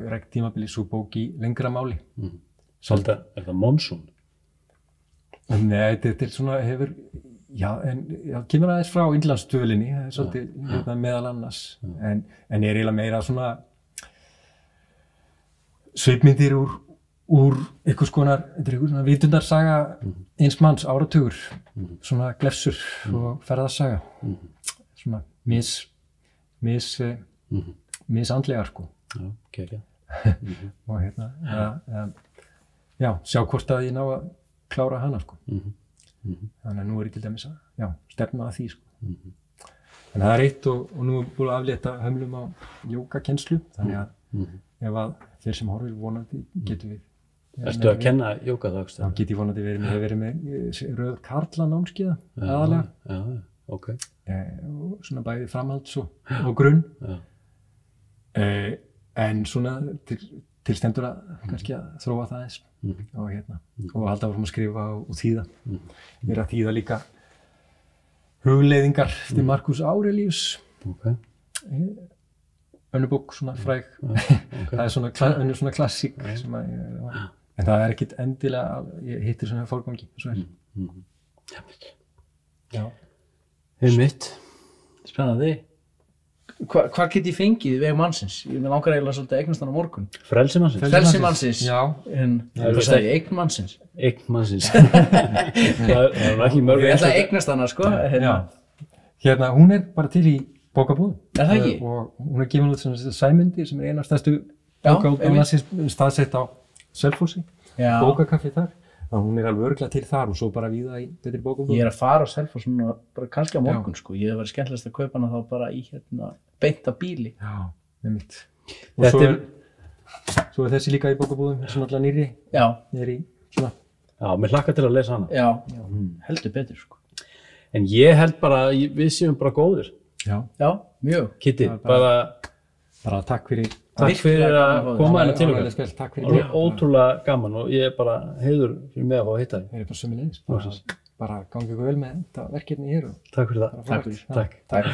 rektímabilis og bók í lengra máli. Svolítið, er það Monsun? Nei, þetta svona hefur, kemur aðeins frá Innlandsstöðlinni, það svolítið meðal annars, en er eiginlega meira svona svipmyndir úr einhvers konar, þetta einhver svona vitundarsaga eins manns, áratugur, svona glefsur og ferðarsaga, svona misandlegar, sko. Og sjá hvort að ég ná að klára hana, sko. Þannig að nú er ég til dæmis að stefna að því, sko. Þannig að það er eitt og nú er búin að aflétta hömlum á jógakennslu, þannig að ef að þeir sem horfir vonandi getur við. Ertu að kenna jóga þá? Þá get ég vonandi verið með röð karla námskeiða aðalega. Já, ok. Og svona bæði framhalds og grunn. En svona til stendur að kannski að þróa það eins og halda áfram að skrifa og þýða. Ég er að þýða líka hugleiðingar eftir Marcus Aurelius. Önnur bók, svona fræg. Það er önnur svona klassík sem að en það er ekkert endilega ég hittir svona fórgangi. Já. Einmitt. Spennandi. Hvar get ég fengið veg mannsins? Ég langar eiginlega svolítið að eignast hann á morgun. Frelsi mannsins? Frelsi mannsins. Já. En hvað sagði ég? Eign mannsins. Eign mannsins. Það er ekki mörg. Ég ætla að eignast hana, sko. Hún er bara til í bókabúðum. Er það ekki? Og hún er gefin út sem Sæmundi, sem er eina af stærstu bókabúðum landsins, staðsett á Selfossi. Bókakaffi þar. Hún er alveg örugglega til þar og svo bara víða í betri bókabúðum. Ég er að fara á Selfoss núna bara kannski á morgun, sko. Ég hef verið skemmtilegast að kaupa hana þá bara í beint af bíli. Já, einmitt. Og svo er þessi líka í bókabúðum, svona alltaf nýrri. Já. Nýrri, svona. Já, mér hlakkar til að lesa hana. Já, heldur betur, sko. En ég held bara að við séum bara góðir. Já, mjög. Kitty, bara takk fyrir að koma hérna til okkur. Takk fyrir. Ótrúlega gaman og ég er bara heiður fyrir mig að fá að hitta þig. Ég er bara sömuleiðis. Bara gangi ykkur vel með þetta verkefni hér. Takk fyrir það. Takk.